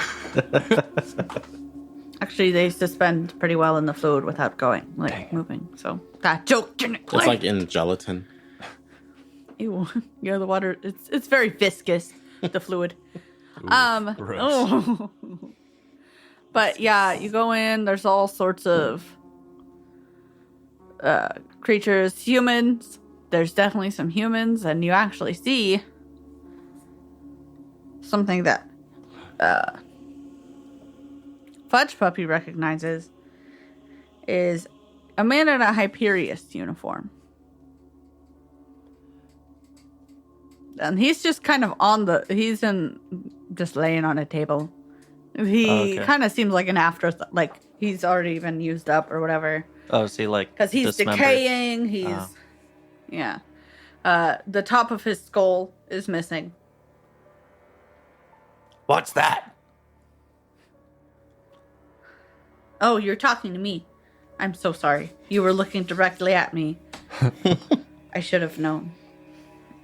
Actually, they suspend pretty well in the fluid without going, like moving. So that joke didn't It's quite. like in gelatin. Ew. Yeah, the water. It's very viscous. The fluid. gross. Oh. But yeah, you go in. There's all sorts of creatures, humans. There's definitely some humans, and you actually see something that Fudge Puppy recognizes is a man in a Hyperius uniform. And he's just kind of just laying on a table. He Okay. kind of seems like an afterthought, like he's already been used up or whatever. Oh, is he like Because he's dismembered? decaying. He's, Oh. yeah. The top of his skull is missing. What's that? Oh, you're talking to me. I'm so sorry. You were looking directly at me. I should have known.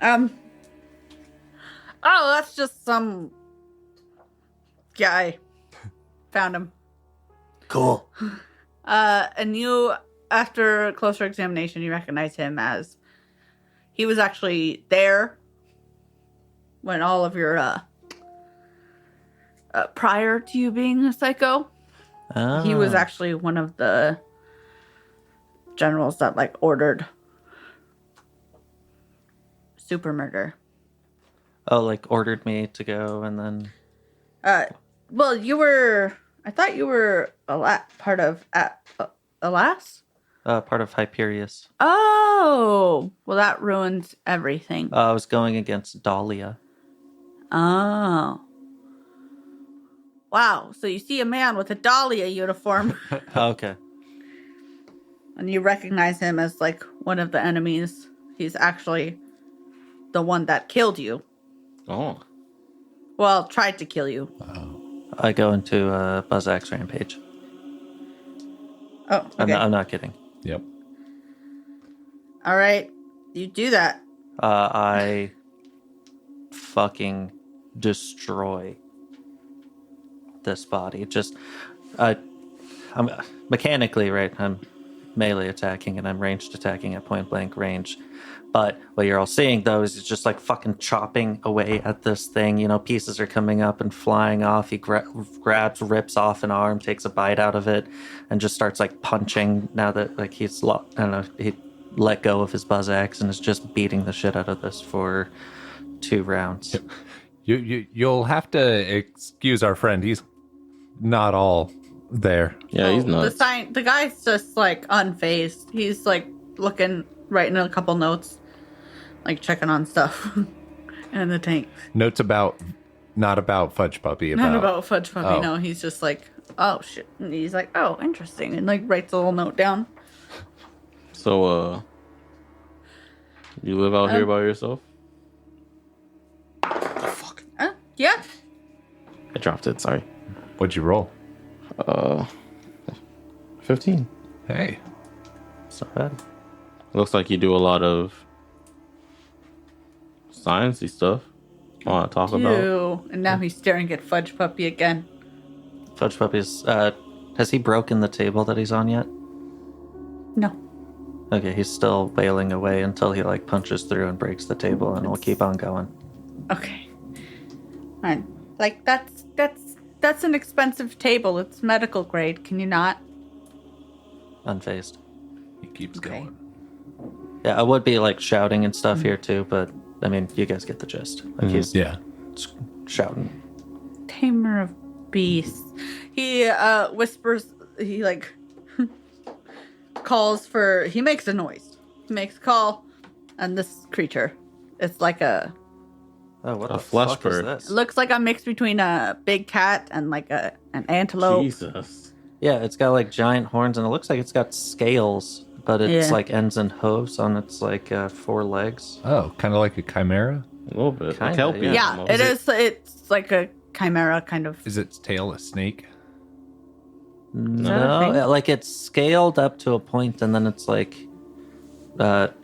Oh, that's just some guy. Found him. Cool. And you, after closer examination, you recognize him as he was actually there when all of your prior to you being a psycho. He was actually one of the generals that like ordered super murder. Oh, like ordered me to go, and then Well, I thought you were part of Alas. part of Hyperius. Oh, well, that ruins everything. I was going against Dahlia. Oh. Wow. So you see a man with a Dahlia uniform, Okay. and you recognize him as like one of the enemies. He's actually the one that killed you. Oh. Well, tried to kill you. I go into a Buzzsack's rampage. Oh, okay. I'm not kidding. Yep. All right. You do that. I fucking destroy this body. Just, I'm mechanically, right? I'm melee attacking and I'm ranged attacking at point blank range. But what you're all seeing, though, is it's just like fucking chopping away at this thing. You know, pieces are coming up and flying off. He grabs, rips off an arm, takes a bite out of it, and just starts like punching now that like he let go of his buzz axe and is just beating the shit out of this for 2 rounds. You'll have to excuse our friend. He's not all there. Yeah, he's nuts. The guy's just like unfazed. He's like looking, writing a couple notes, like checking on stuff in the tank. Notes not about Fudge Puppy. Not about Fudge Puppy. Oh. No, he's just like, oh shit. And he's like, oh, interesting, and like writes a little note down. So, you live out here by yourself? Fuck. Yeah. I dropped it, sorry. What'd you roll? 15. Hey. It's not bad. Looks like you do a lot of sciencey stuff. Want to talk about? Ew. And now he's staring at Fudge Puppy again. Fudge Puppy's, has he broken the table that he's on yet? No. Okay, he's still wailing away until he like punches through and breaks the table, and we'll keep on going. Okay. And like that's an expensive table. It's medical grade. Can you not? Unfazed. He keeps Okay. going. Yeah, I would be like shouting and stuff here too, but I mean, you guys get the gist. Like he's Yeah. shouting. Tamer of beasts. He whispers. He like calls for. He makes a noise. He makes a call, and this creature. It's like a. Oh, what A the flesh fuck bird. is this? Looks like a mix between a big cat and like an antelope. Jesus. Yeah, it's got like giant horns, and it looks like it's got scales, but it's Yeah. like ends in hooves on its like 4 legs. Oh, kind of like a chimera? A little bit. Kinda, Kelpie. yeah. Yeah, almost. it is. It's like a chimera kind of. Is its tail a snake? that a thing? No, like it's scaled up to a point, and then it's like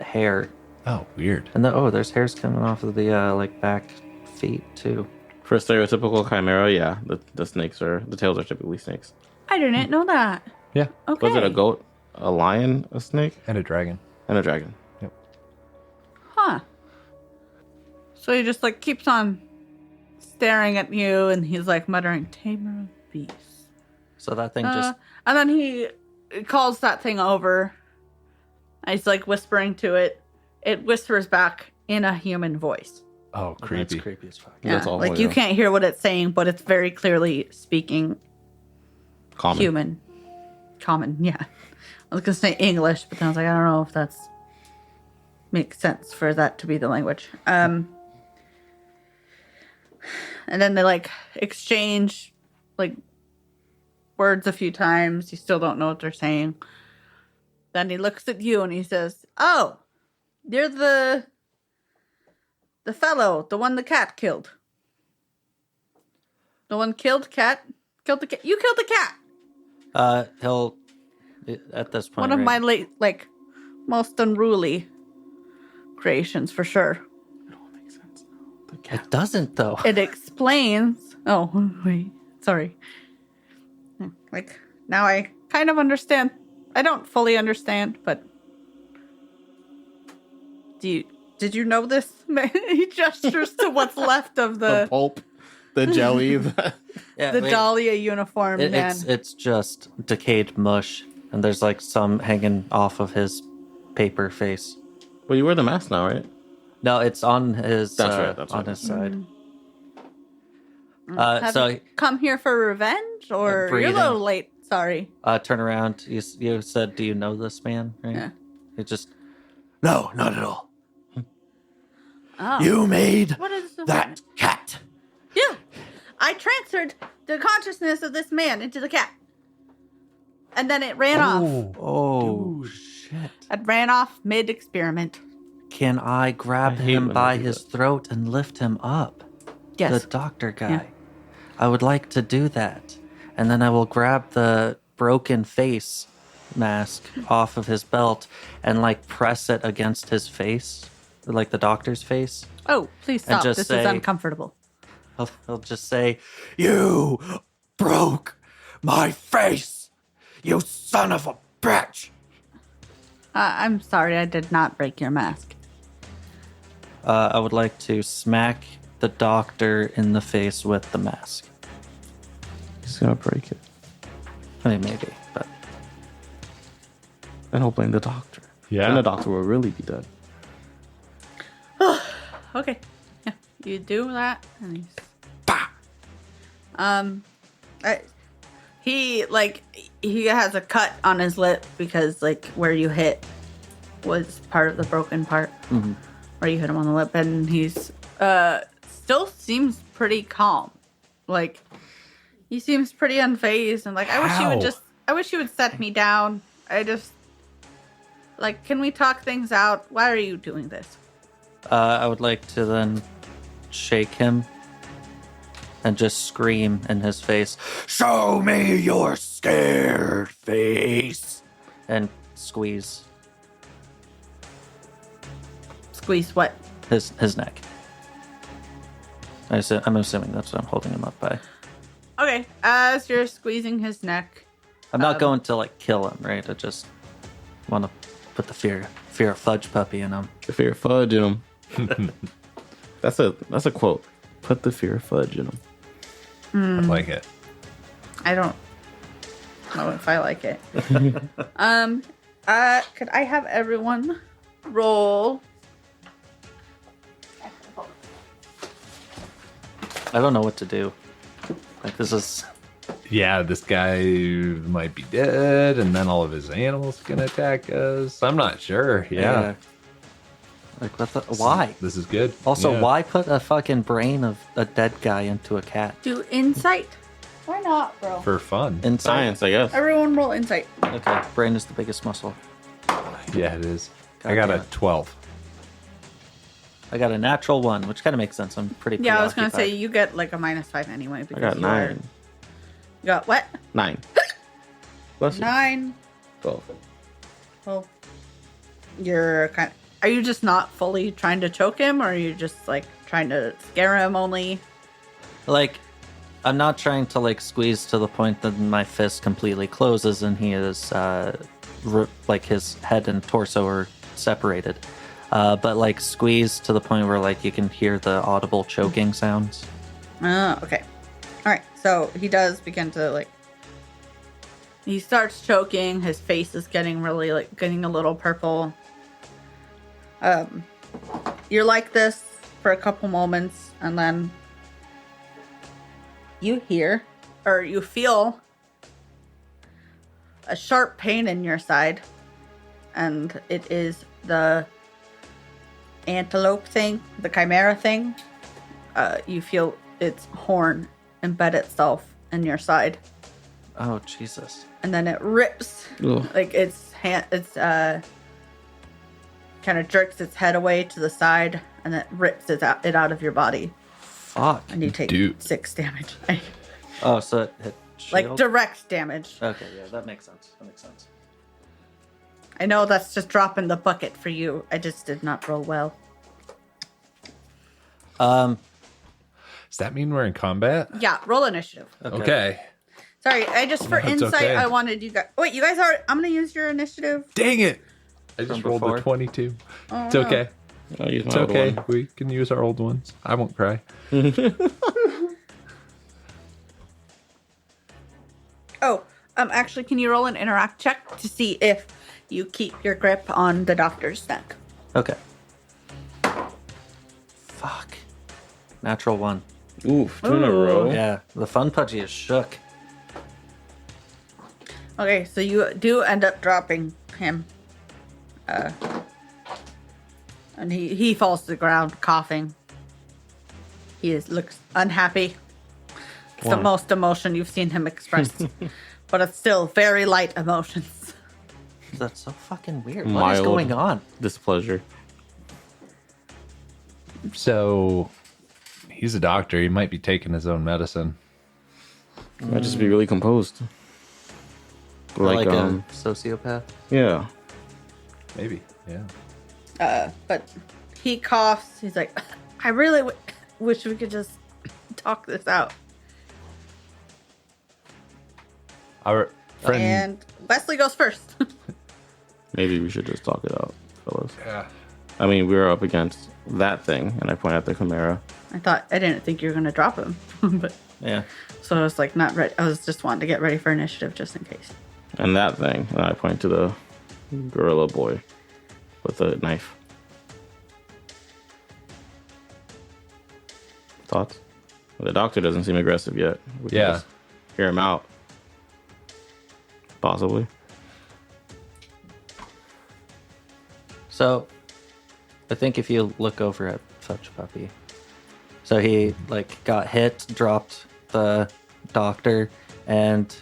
hair, Oh, weird. and then there's hairs coming off of the like back feet too. For a stereotypical chimera, yeah, the snakes the tails are typically snakes. I didn't know that. Yeah. Okay. Was it a goat, a lion, a snake, And a dragon. and a dragon? Huh. So he just like keeps on staring at you, and he's like muttering, "Tamer of beasts." So that thing just And then he calls that thing over. And he's like whispering to it. It whispers back in a human voice. Oh, that's creepy. creepy as fuck. Yeah, That's awful, like you yeah. can't hear what it's saying, but it's very clearly speaking Common. human. Common, yeah. I was gonna say English, but then I was like, I don't know if that's makes sense for that to be the language. And then they like exchange like words a few times. You still don't know what they're saying. Then he looks at you and he says, "Oh, you're the fellow, the one the cat killed. The one killed the cat. You killed the cat. He'll at this point. One of my right? most unruly creations for sure." It doesn't though. It explains. Oh, wait. Sorry. Like, now I kind of understand. I don't fully understand, but. Did you know this? He gestures to what's left of The the pulp, the jelly. Yeah, the I mean, Dahlia uniform man. it's just decayed mush, and there's like some hanging off of his paper face. Well, you wear the mask now, right? No, it's on his. That's right, that's on right. his side. Have So you come here for revenge, or you're a breathing. little late? Sorry. turn around. You said, "Do you know this man?" Right? Yeah. He just No, not at all. Oh. You made What is the that cat. Yeah. I transferred the consciousness of this man into the cat. And then it ran off. Oh shit! It ran off mid-experiment. Can I grab I hate him when by they do his that. throat and lift him up? Yes. The doctor guy. Yeah. I would like to do that. And then I will grab the broken face mask off of his belt and like press it against his face, like the doctor's face. Oh, please And stop. just This say- is uncomfortable. He'll just say, You broke my face. You son of a bitch. I'm sorry, I did not break your mask. I would like to smack the doctor in the face with the mask. He's gonna break it. I mean, maybe, but And he'll blame the doctor. Yeah. And the doctor will really be dead. Okay. Yeah. You do that, and he's... Bah. He has a cut on his lip because, like, where you hit was part of the broken part. Mhm. Where you hit him on the lip, and he's still seems pretty calm. Like, he seems pretty unfazed, and like, I wish you would set me down. Like, can we talk things out? Why are you doing this? I would like to then shake him and just scream in his face Show me your scared face. and squeeze Squeeze what? his neck. I'm assuming that's what I'm holding him up by. Okay, as you're squeezing his neck, I'm not going to like kill him, right? I just want to put the fear of Fudge Puppy in him. The fear of fudge in him. That's a quote. Put the fear of fudge in him. I like it. I don't know if I like it. Could I have everyone roll? I don't know what to do. Like this is Yeah, this guy might be dead, and then all of his animals can attack us. I'm not sure. Yeah. Like what the why? This is good. Also, Yeah. why put a fucking brain of a dead guy into a cat? Do insight. Why not, bro? For fun. In Science, I guess. Everyone roll insight. Okay, brain is the biggest muscle. Yeah, it is. God I got damn a it. 12. I got a natural 1, which kind of makes sense. I'm pretty Yeah, I was gonna say preoccupied. you get like a -5 anyway. I Because got you are- 9. You got what? 9. Bless you. 9. 12. Well, you're kind. Are you just not fully trying to choke him, or are you just like trying to scare him only? Like, I'm not trying to like squeeze to the point that my fist completely closes and he is like his head and torso are separated. But like squeeze to the point where like you can hear the audible choking sounds. Oh, okay. All right. So he does begin to like. He starts choking. His face is getting really like getting a little purple. You're like this for a couple moments, and then you hear or you feel a sharp pain in your side, and it is the antelope thing, the chimera thing. You feel its horn embed itself in your side, Oh Jesus! and then it rips Ugh. like its hand. It's kind of jerks its head away to the side, and it rips it out of your body, Fuck! and you take Dude. 6 damage, Oh, so it hit like shield? direct damage. Okay, yeah, that makes sense. I know that's just dropping the bucket for you. I just did not roll well. Does that mean we're in combat? Yeah, roll initiative. Okay. Sorry, I just for That's insight, okay. I wanted you guys. Wait, you guys are. I'm gonna use your initiative. Dang it. I just From rolled before? a 22. Oh, It's no. okay. I'll use my It's old okay. one. We can use our old ones. I won't cry. Oh, actually, can you roll an interact check to see if you keep your grip on the doctor's neck? Okay. Natural 1. Oof, 2 in a Ooh. row. Yeah, the fun pudgy is shook. Okay, so you do end up dropping him. And he falls to the ground, coughing. Looks unhappy. It's the Why? most emotion you've seen him express. But it's still very light emotions. That's so fucking weird. What is Mild going on? displeasure. So he's a doctor. He might be taking his own medicine. Might just be really composed. Like a sociopath? Yeah. Maybe. Yeah. But he coughs. He's like, I really wish we could just talk this out. Our friend. And Wesley goes first. Maybe we should just talk it out, fellas. Yeah. I mean, we were up against that thing, and I point at the Chimera. I didn't think you were going to drop him. But Yeah. so I was like, not ready. I was just wanting to get ready for initiative just in case. And that thing, and I point to the gorilla boy with a knife. Thoughts? The doctor doesn't seem aggressive yet. We can Yeah. just hear him out. Possibly. So, I think if you look over at Fudge Puppy, so he like got hit, dropped the doctor, and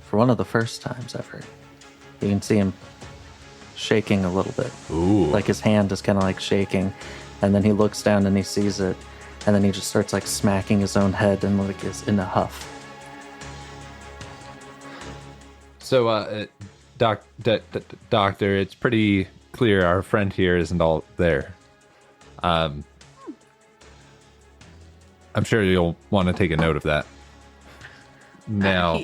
for one of the first times ever, you can see him shaking a little bit. Ooh. Like his hand is kind of like shaking, and then he looks down and he sees it, and then he just starts like smacking his own head and like is in a huff. So, doctor, it's pretty clear our friend here isn't all there. I'm sure you'll want to take a note of that. Now,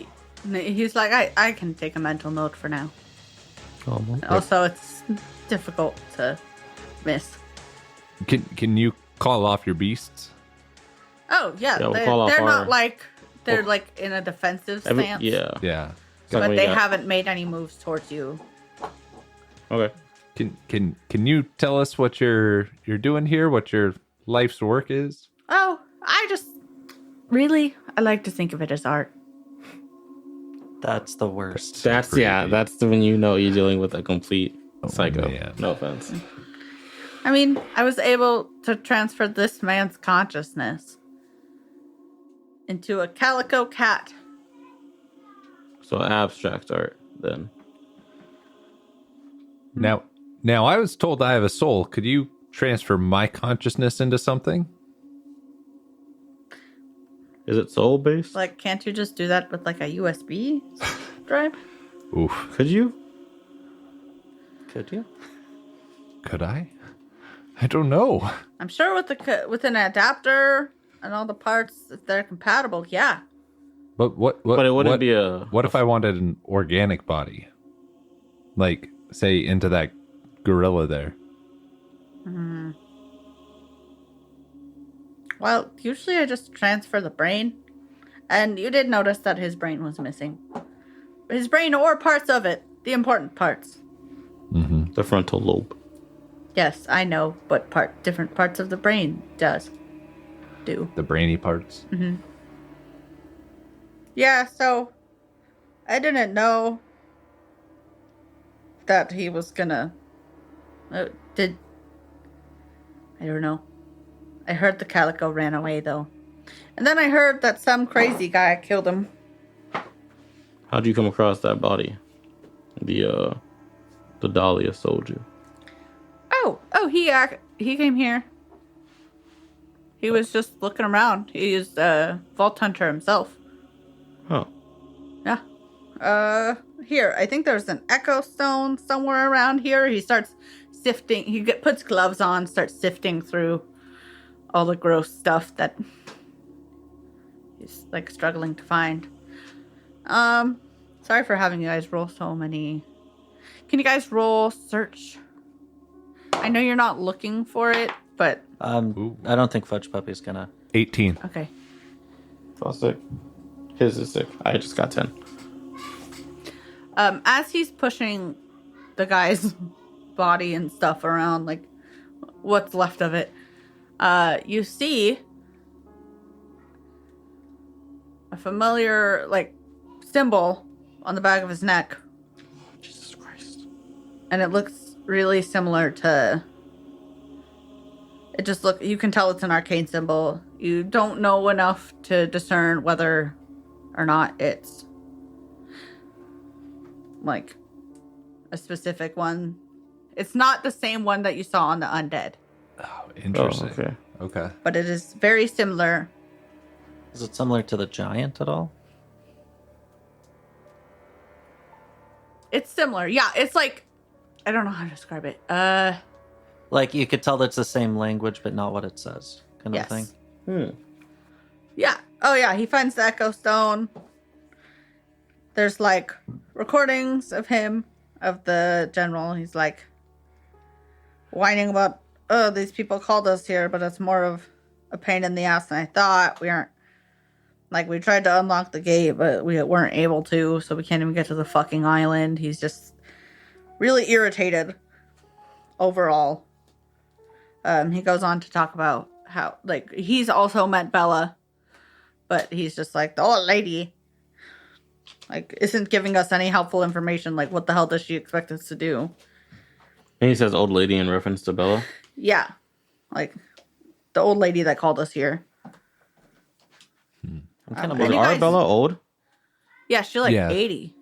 He's like, I can take a mental note for now. Oh, Also, it's difficult to miss. can you call off your beasts? Oh, yeah. Yeah, we'll call off they're our- not like, they're like in a defensive stance. yeah. Yeah. It's like But when they you got- haven't made any moves towards you. Okay. Can you tell us what you're doing here? What your life's work is? Oh, I like to think of it as art. That's the worst. That's that's when you know you're dealing with a complete psycho. man. No offense. I mean, I was able to transfer this man's consciousness into a calico cat. So abstract art then. Now I was told I have a soul. Could you transfer my consciousness into something? Is it soul based? Like, can't you just do that with like a USB drive? Oof. Could you? Could you? Could I? I don't know. I'm sure with an adapter and all the parts, if they're compatible, yeah. But what But it wouldn't be a. What if I wanted an organic body? Like, say, into that gorilla there. Well, usually I just transfer the brain. And you did notice that his brain was missing. His brain or parts of it. The important parts. the frontal lobe? Yes, I know, but different parts of the brain do. The brainy parts. Yeah, so I didn't know that he was gonna I don't know. I heard the calico ran away though. And then I heard that some crazy guy killed him. How'd you come across that body? The Dahlia soldier. He came here. He was just looking around. He's a vault hunter himself. Oh. Yeah. Here, I think there's an echo stone somewhere around here. He starts sifting. Puts gloves on, starts sifting through all the gross stuff that he's like struggling to find. Sorry for having you guys roll so many. Can you guys roll search? I know you're not looking for it, but I don't think Fudge Puppy's gonna. 18. okay. So sick. His is sick. I just got 10. As he's pushing the guy's body and stuff around, like what's left of it, you see a familiar, like, symbol on the back of his neck. Jesus Christ. And it looks really similar to... It just you can tell it's an arcane symbol. You don't know enough to discern whether or not it's like a specific one. It's not the same one that you saw on the undead, Oh, interesting. Oh, okay. Okay. but it is very similar. Is it similar to the giant at all? It's similar. Yeah, it's like, I don't know how to describe it. Like you could tell that's the same language, but not what it says, kind Yes. of thing. Yeah. Oh, yeah. He finds the Echo Stone. There's like recordings of him, of the general. He's like whining about, oh, these people called us here, but it's more of a pain in the ass than I thought. We aren't, like, we tried to unlock the gate, but we weren't able to, so we can't even get to the fucking island. He's just really irritated overall. He goes on to talk about how, like, he's also met Bella, but he's just like, the old lady, like, isn't giving us any helpful information. Like, what the hell does she expect us to do? And he says old lady in reference to Bella. Yeah. Like, the old lady that called us here. I'm kind of And Was you guys- Arabella old? Yeah, she's like Yeah. 80.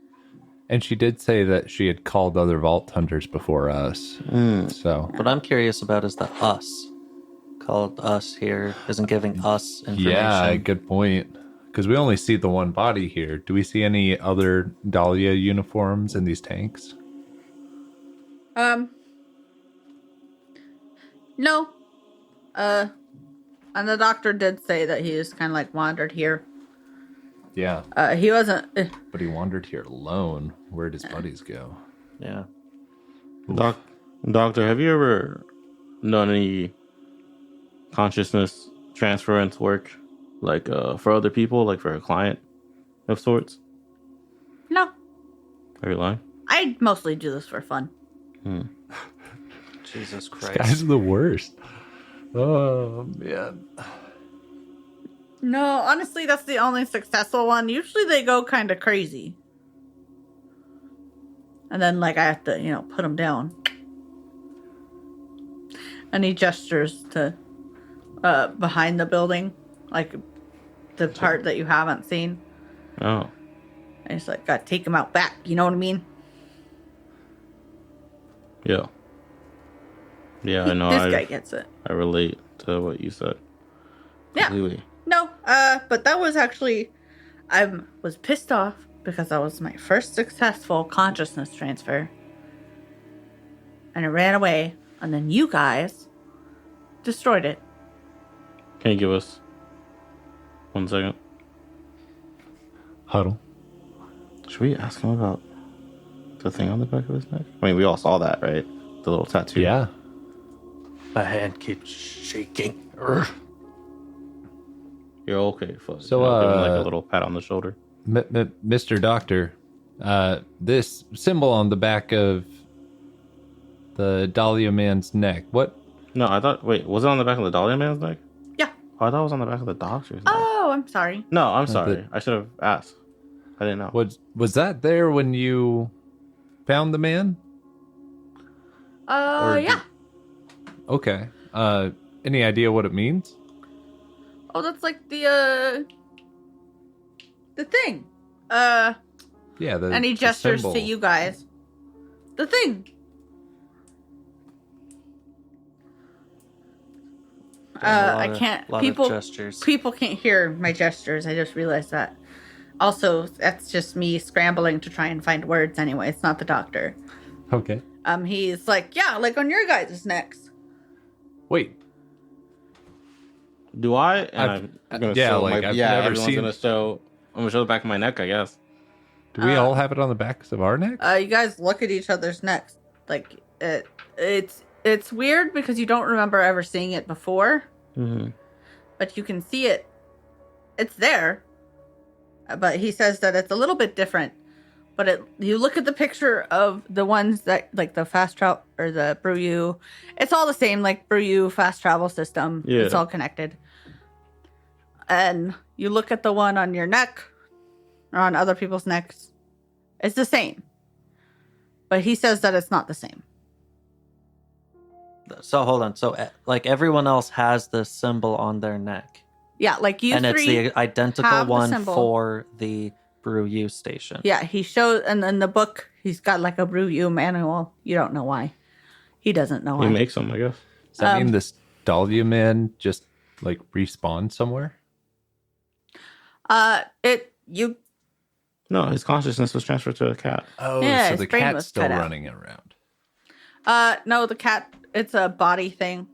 And she did say that she had called other vault hunters before us. So What I'm curious about is the us. Called us here isn't giving us information. yeah, good point. Because we only see the one body here. Do we see any other Dahlia uniforms in these tanks? No. And the doctor did say that he just kind of like wandered here. Yeah, He wasn't. but he wandered here alone. Where'd his buddies go? Yeah. Doctor, have you ever done any consciousness transference work, like for other people, like for a client of sorts? No. Are you lying? I mostly do this for fun. Jesus This Christ. guy's the worst. Oh, man. No, honestly, that's the only successful one. Usually they go kind of crazy. And then, like, I have to, put them down. And he gestures to behind the building, like the part that you haven't seen. Oh, And he's like, gotta take him out back. You know what I mean? yeah. Yeah, I know. This guy gets it. I relate to what you said. Yeah. Completely. No, but that was actually, I was pissed off because that was my first successful consciousness transfer. And it ran away, and then you guys destroyed it. Can you give us 1 second? Huddle. Should we ask him about the thing on the back of his neck? I mean, we all saw that, right? The little tattoo. Yeah. My hand keeps shaking. You're okay, Fudge. So, Give him like a little pat on the shoulder. Mr. Doctor, this symbol on the back of the Dahlia man's neck, what? No, I thought. Wait, was it on the back of the Dahlia man's neck? Yeah. Oh, I thought it was on the back of the doctor's neck. Oh, I'm sorry. No, I'm sorry. the- I should have asked. I didn't know. Was that there when you found the man? Or Yeah. Okay. Any idea what it means? Oh, that's like the thing. Yeah, And he the gestures symbol. to you guys. The thing. I can't. Lot People of gestures. People can't hear my gestures. I just realized that. Also, that's just me scrambling to try and find words anyway. It's not the doctor. Okay. He's like, yeah, like on your guys' necks. Wait. Do I? And I've- I'm gonna yeah, show like, my. I've Yeah, never everyone's seen- gonna show. I'm gonna show the back of my neck, I guess. Do we all have it on the backs of our necks? You guys look at each other's necks. Like it's weird because you don't remember ever seeing it before, Mm-hmm. but you can see it. It's there. But he says that it's a little bit different But you look at the picture of the ones that, like the fast travel or the Brew U, it's all the same, like Brew U fast travel system. Yeah. It's all connected. And you look at the one on your neck or on other people's necks, it's the same. But he says that it's not the same. So hold on. So like everyone else has this symbol on their neck. Yeah, like you and three. it's the identical have the one symbol. for the Brew U station. Yeah, he shows, and in the book, he's got like a Brew U manual. You don't know why. He doesn't know why. He makes them, I guess. Does that mean this Dahlia man just like respawned somewhere? No, his consciousness was transferred to a cat. Oh, Yeah, so his the brain cat's was still cut out. running around. No, the cat, it's a body thing.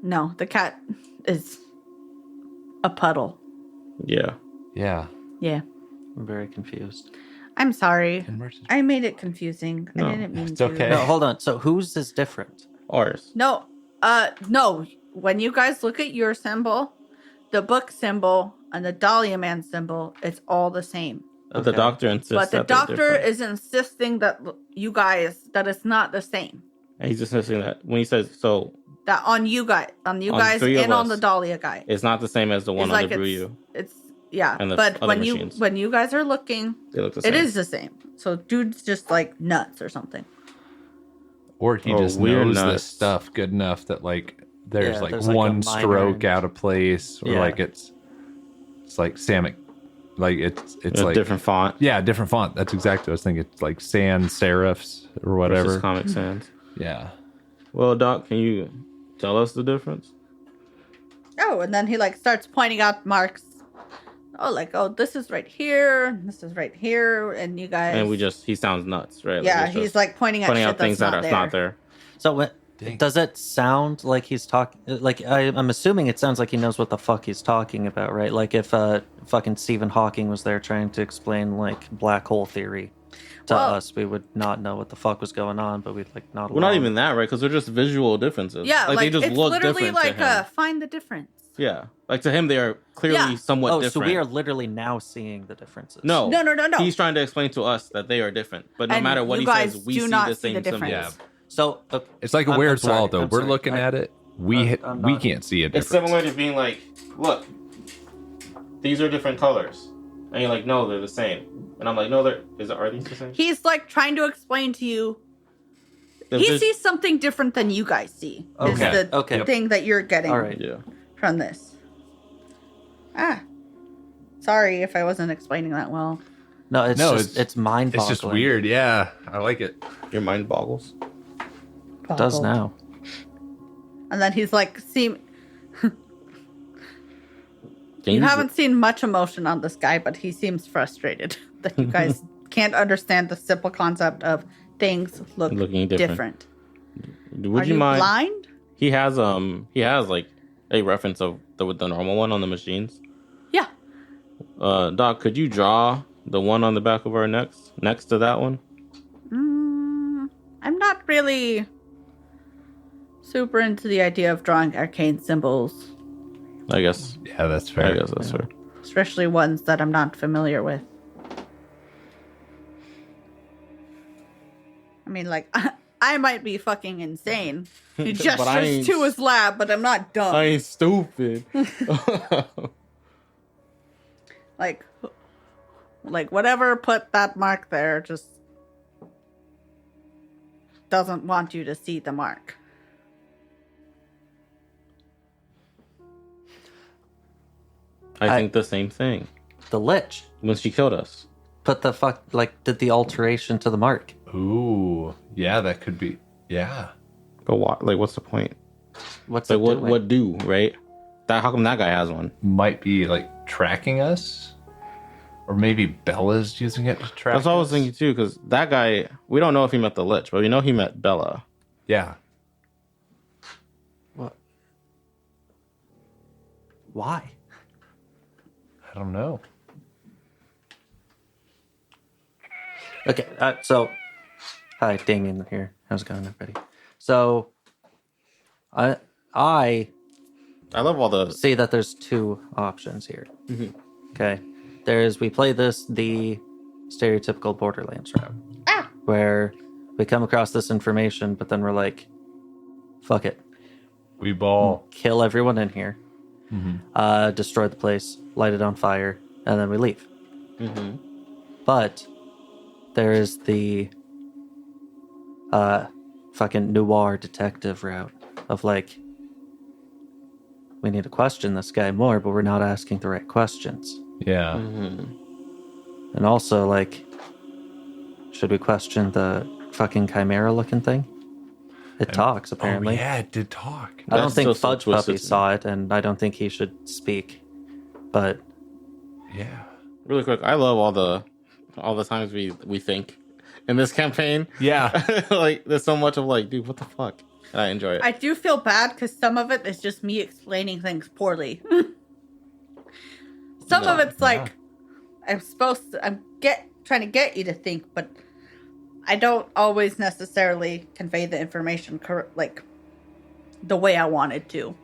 No, the cat is a puddle. Yeah. Yeah. Yeah. I'm very confused. I'm sorry. Inverted. I made it confusing. No, I didn't mean it's to. okay. No, hold on. So whose is different? Ours. No, no. When you guys look at your symbol, the book symbol and the Dahlia Man symbol, it's all the same. But the doctor insists But the that they're doctor different. is insisting that you guys, that it's not the same. And he's insisting that when he says, so That on you guys, three of and on us. the Dahlia guy. it's not the same as the one It's on like the Brew U. it's yeah. And the But other machines. when you guys are looking, They look the same. it is the same. So dude's just like nuts or something. Or he Oh, just we're knows nuts. this stuff good enough that like there's Yeah, like there's, like, a one minor- stroke out of place, or Yeah. like it's like Samic, like it's a like different font. Yeah, different font. That's exactly what I was thinking. It's like sans serifs or whatever. Versus Comic Sans. Yeah. Well, Doc, can you tell us the difference? Oh, and then he like starts pointing out marks. Oh, this is right here, this is right here, and you guys. And he sounds nuts, right? Yeah, it's he's just like pointing pointing at out shit things that's that are not there. So does it sound like he's talking? Like I'm assuming it sounds like he knows what the fuck he's talking about, right? Like if fucking Stephen Hawking was there trying to explain like black hole theory to us, we would not know what the fuck was going on, but we'd like not. Well, not even that, right? Because they're just visual differences. Yeah, like they just it's look literally different like to him. find the difference. Yeah, like to him, they are clearly Yeah. somewhat Oh, different. so we are literally now seeing the differences. No. No. He's trying to explain to us that they are different, but no And matter what you he guys says, we do see not the see the same difference. symbols. Yeah. So It's like a I'm Where's sorry, Waldo. I'm We're sorry. looking at it. I'm We not- can't see a It's difference. similar to being like, look, these are different colors, and you're like, no, they're the same, and I'm like, no, are these the same? He's like trying to explain to you. He sees something different than you guys see. Is Okay, the okay. thing that you're getting All right. Yeah. from this. Sorry if I wasn't explaining that well. No, it's mind boggling. It's just weird. Yeah, I like it. Your mind boggles. It does now. And then he's like, Can you haven't seen much emotion on this guy, but he seems frustrated that you guys can't understand the simple concept of things Looking different. Would Are you mind? blind? He has like a reference of the normal one on the machines. Yeah. Doc, could you draw the one on the back of our necks next to that one? I'm not really super into the idea of drawing arcane symbols, I guess. Yeah, that's fair. I guess that's fair. especially ones that I'm not familiar with. I mean, like, I might be fucking insane. He But I gestures ain't- to his lab, but I'm not dumb. I ain't stupid. Like whatever put that mark there just doesn't want you to see the mark. I think the same thing. The Lich When she killed us. put the fuck like did the alteration to the mark. Ooh, yeah, that could be. Yeah. But what? Like, what's the point? What's Like, it what? doing? What do? Right? How come that guy has one? Might be like tracking us, or maybe Bella's using it to track. That's what I was us. thinking too. Because that guy, we don't know if he met the Lich, but we know he met Bella. Yeah. What? Why? I don't know. Okay, so hi, Damien here. How's it going, everybody? So, I I love all the. see that there's two options here. Okay, we play this the stereotypical Borderlands route, where we come across this information, but then we're like, fuck it. We ball. Kill everyone in here, destroy the place, light it on fire, and then we leave. Mm-hmm. But there is the fucking noir detective route of like, we need to question this guy more, but we're not asking the right questions. Yeah. And also, like, should we question the fucking chimera looking thing? It talks, apparently. Oh, yeah, it did talk. I don't That's think still so Fudge Puppy twisted. saw it, and I don't think he should speak. But Yeah. Really quick, I love all the times we think in this campaign. Yeah. Like there's so much of like, dude, what the fuck? And I enjoy it. I do feel bad because some of it is just me explaining things poorly. Some of it's like I'm trying to get you to think, but I don't always necessarily convey the information like the way I wanted to.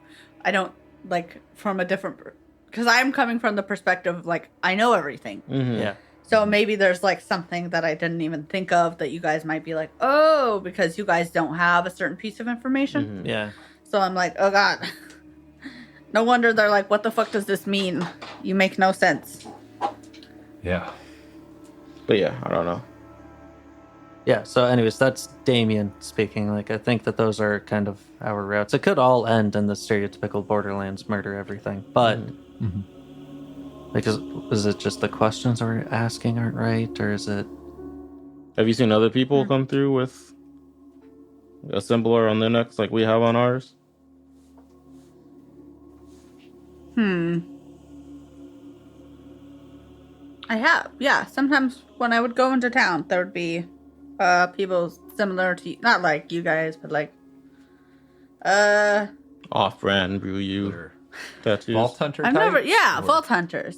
I don't like from a different because I'm coming from the perspective of like I know everything. yeah. So maybe there's like something that I didn't even think of that you guys might be like, oh, because you guys don't have a certain piece of information. Yeah. So I'm like, oh God. No wonder they're like, what the fuck does this mean? You make no sense. Yeah. But yeah, I don't know. Yeah, so anyways, that's Damien speaking. Like, I think that those are kind of our routes. It could all end in the stereotypical Borderlands murder everything, but like, is it just the questions we're asking aren't right, or is it? Have you seen other people come through with a symbolar on their necks like we have on ours? I have, yeah. Sometimes when I would go into town, there would be people similar to not like you guys, but like Off-brand brew you tattoos. Vault Hunter I've never, types, yeah, or- Vault Hunters.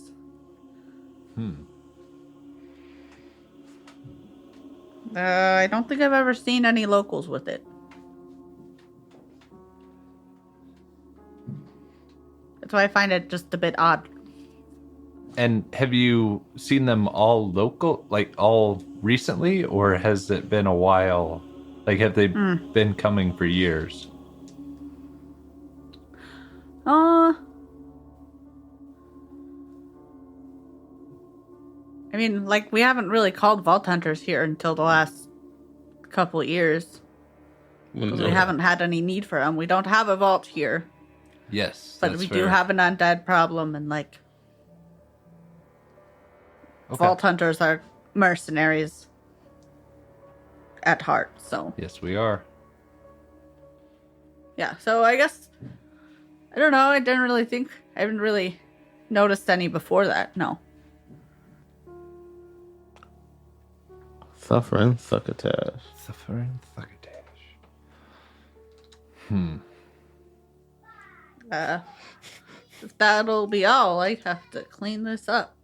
I don't think I've ever seen any locals with it. That's why I find it just a bit odd. And have you seen them all local, like all recently, or has it been a while? Like, have they been coming for years? I mean, like, we haven't really called Vault Hunters here until the last couple years. We haven't had any need for them. We don't have a vault here, Yes, but that's we fair. do have an undead problem, and like, Okay. Vault Hunters are mercenaries at heart. So Yes, we are. yeah, so I guess I don't know. I haven't really noticed any before that. No. Suffering succotash. Suffering Thuckatash. If that'll be all, I have to clean this up.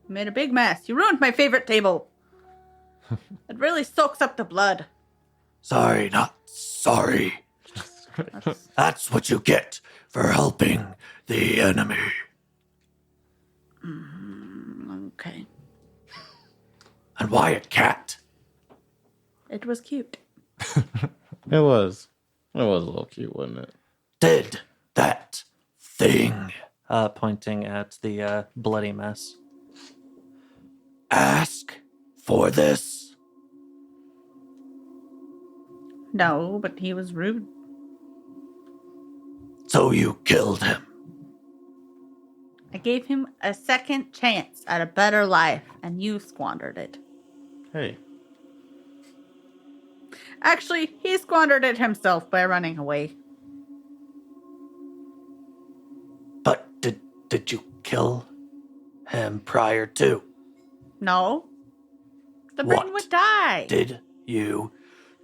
Made a big mess. You ruined my favorite table. It really soaks up the blood. Sorry, not sorry. That's what you get for helping the enemy. Okay. And why a cat? It was cute. It was a little cute, wasn't it? Did that thing Pointing at the bloody mess. ask for this? No, but he was rude. So you killed him. I gave him a second chance at a better life, and you squandered it. Hey, Actually, he squandered it himself by running away. But did you kill him prior to? No. The brain What would die. Did you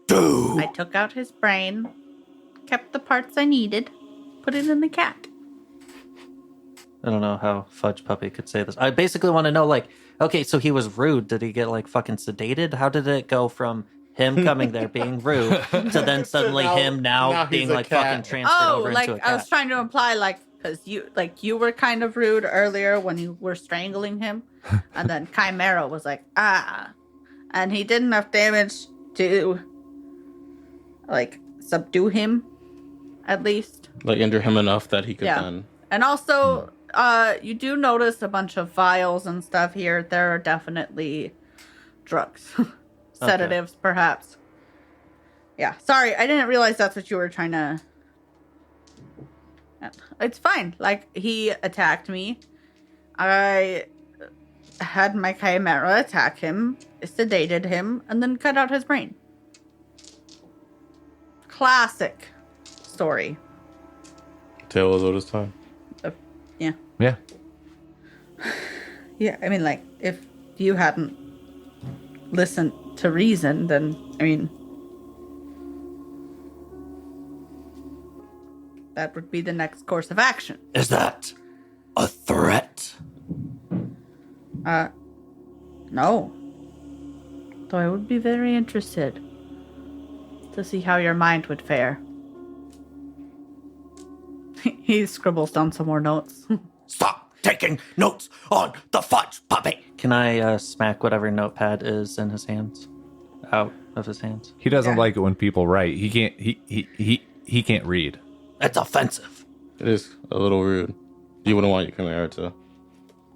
do? I took out his brain, kept the parts I needed, put it in the cat. I don't know how Fudge Puppy could say this. I basically want to know, like, okay, so he was rude. Did he get, like, fucking sedated? How did it go from him coming there being rude to then suddenly now him he's being, a like, cat. fucking transferred Oh, over like into a I was cat? trying to imply, like Because you were kind of rude earlier when you were strangling him. And then Chimera was like, and he did enough damage to, like, subdue him, at least. Like injure him enough that he could Yeah. then. And also, you do notice a bunch of vials and stuff here. There are definitely drugs. Sedatives, perhaps. Yeah, sorry, I didn't realize that's what you were trying to... It's fine. Like, he attacked me. I had my Chimera attack him, sedated him, and then cut out his brain. Classic story. Tale as old as time. Yeah. Yeah. Yeah, I mean, like, if you hadn't listened to reason, then, I mean... that would be the next course of action. Is that a threat? No. Though I would be very interested to see how your mind would fare. He scribbles down some more notes. Stop taking notes on the Fudge Puppy. Can I smack whatever notepad is in his hands out of his hands? He doesn't like it when people write. He can't. He can't read. It's offensive. It is a little rude. You wouldn't want your Chimera to,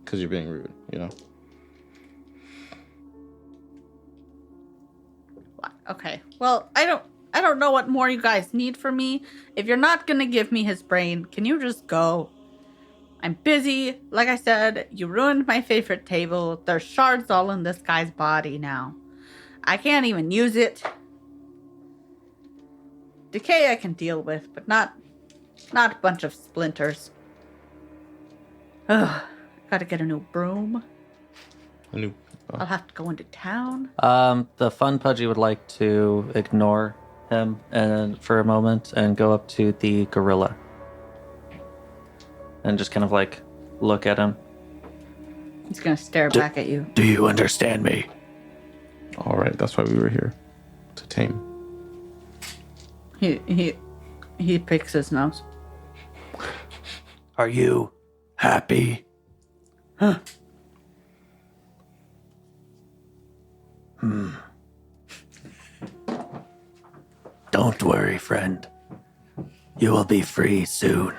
because you're being rude, you know? Okay. Well, I don't know what more you guys need from me. If you're not gonna give me his brain, can you just go? I'm busy. Like I said, you ruined my favorite table. There's shards all in this guy's body now. I can't even use it. Decay I can deal with, but not a bunch of splinters. Ugh. Gotta get a new broom. I'll have to go into town. The fun Pudgy would like to ignore him and for a moment and go up to the gorilla and just kind of like look at him. He's gonna stare back at you. Do you understand me? All right, that's why we were here. To tame. He picks his nose. Are you happy? Huh. Don't worry, friend. You will be free soon.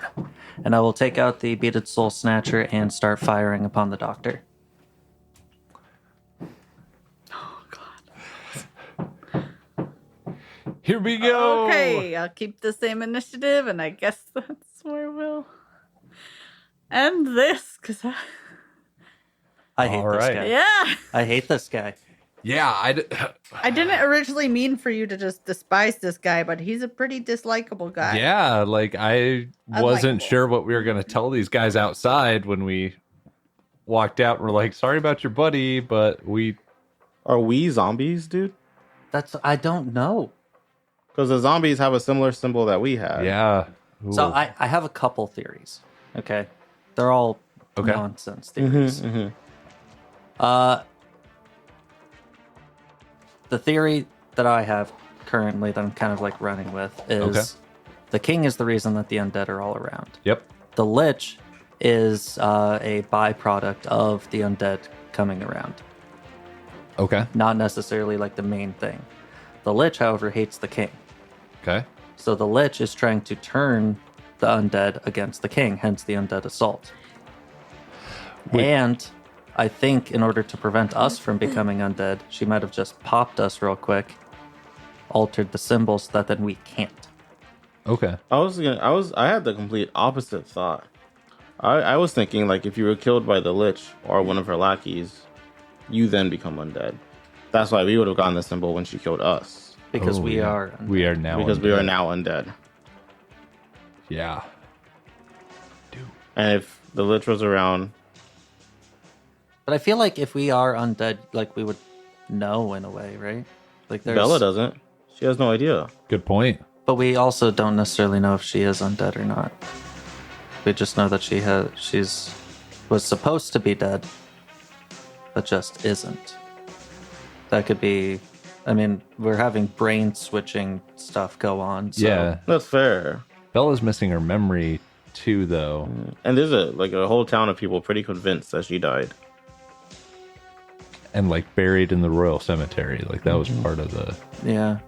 And I will take out the beaded soul snatcher and start firing upon the doctor. Here we go. Okay, I'll keep the same initiative, and I guess that's where we'll end this, because I hate All this right. guy. yeah. I hate this guy. Yeah. I didn't originally mean for you to just despise this guy, but he's a pretty dislikable guy. Yeah. Like I wasn't Unlikable. sure what we were gonna tell these guys outside when we walked out. We're like, sorry about your buddy, but we. Are we zombies, dude? I don't know. Because the zombies have a similar symbol that we had. Yeah. So Ooh. I have a couple theories. Okay. They're all Okay. nonsense theories. Mm-hmm. The theory that I have currently that I'm kind of like running with is the king is the reason that the undead are all around. Yep. The Lich is a byproduct of the undead coming around, Okay. not necessarily like the main thing. The Lich, however, hates the king. Okay. So the Lich is trying to turn the undead against the king, hence the undead assault. And I think in order to prevent us from becoming undead, she might have just popped us real quick, altered the symbols so that then we can't. Okay. I had the complete opposite thought. I was thinking like if you were killed by the Lich or one of her lackeys, you then become undead. That's why we would have gotten the symbol when she killed us. Because Oh, we yeah. are undead. We are now. Because we undead. are now undead. Yeah. And if the Lich was around, But I feel like if we are undead, like we would know in a way, right? Like there's Bella doesn't. She has no idea. Good point. But we also don't necessarily know if she is undead or not. We just know that she's was supposed to be dead, but just isn't. That could be. I mean, we're having brain switching stuff go on. So. Yeah. That's fair. Bella's missing her memory too, though. And there's a whole town of people pretty convinced that she died. And like buried in the royal cemetery. Like that was part of the. Yeah.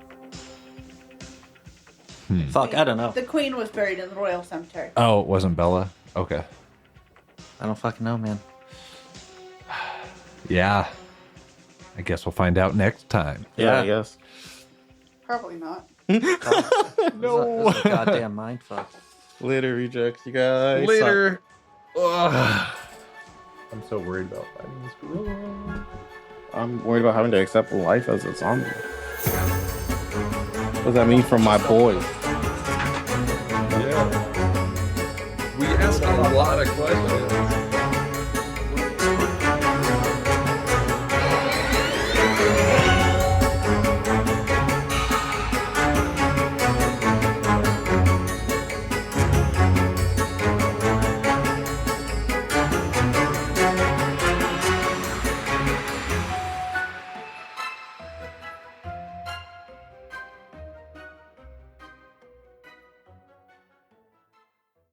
Fuck, I don't know. The queen was buried in the royal cemetery. Oh, it wasn't Bella? Okay. I don't fucking know, man. Yeah. I guess we'll find out next time. Yeah, I guess. Probably not. No. This is a goddamn mind fuck. Later, rejects, you guys. Later. Ugh. I'm so worried about fighting this gorilla. I'm worried about having to accept life as a zombie. What does that mean for my boys? Yeah. We asked a lot of questions.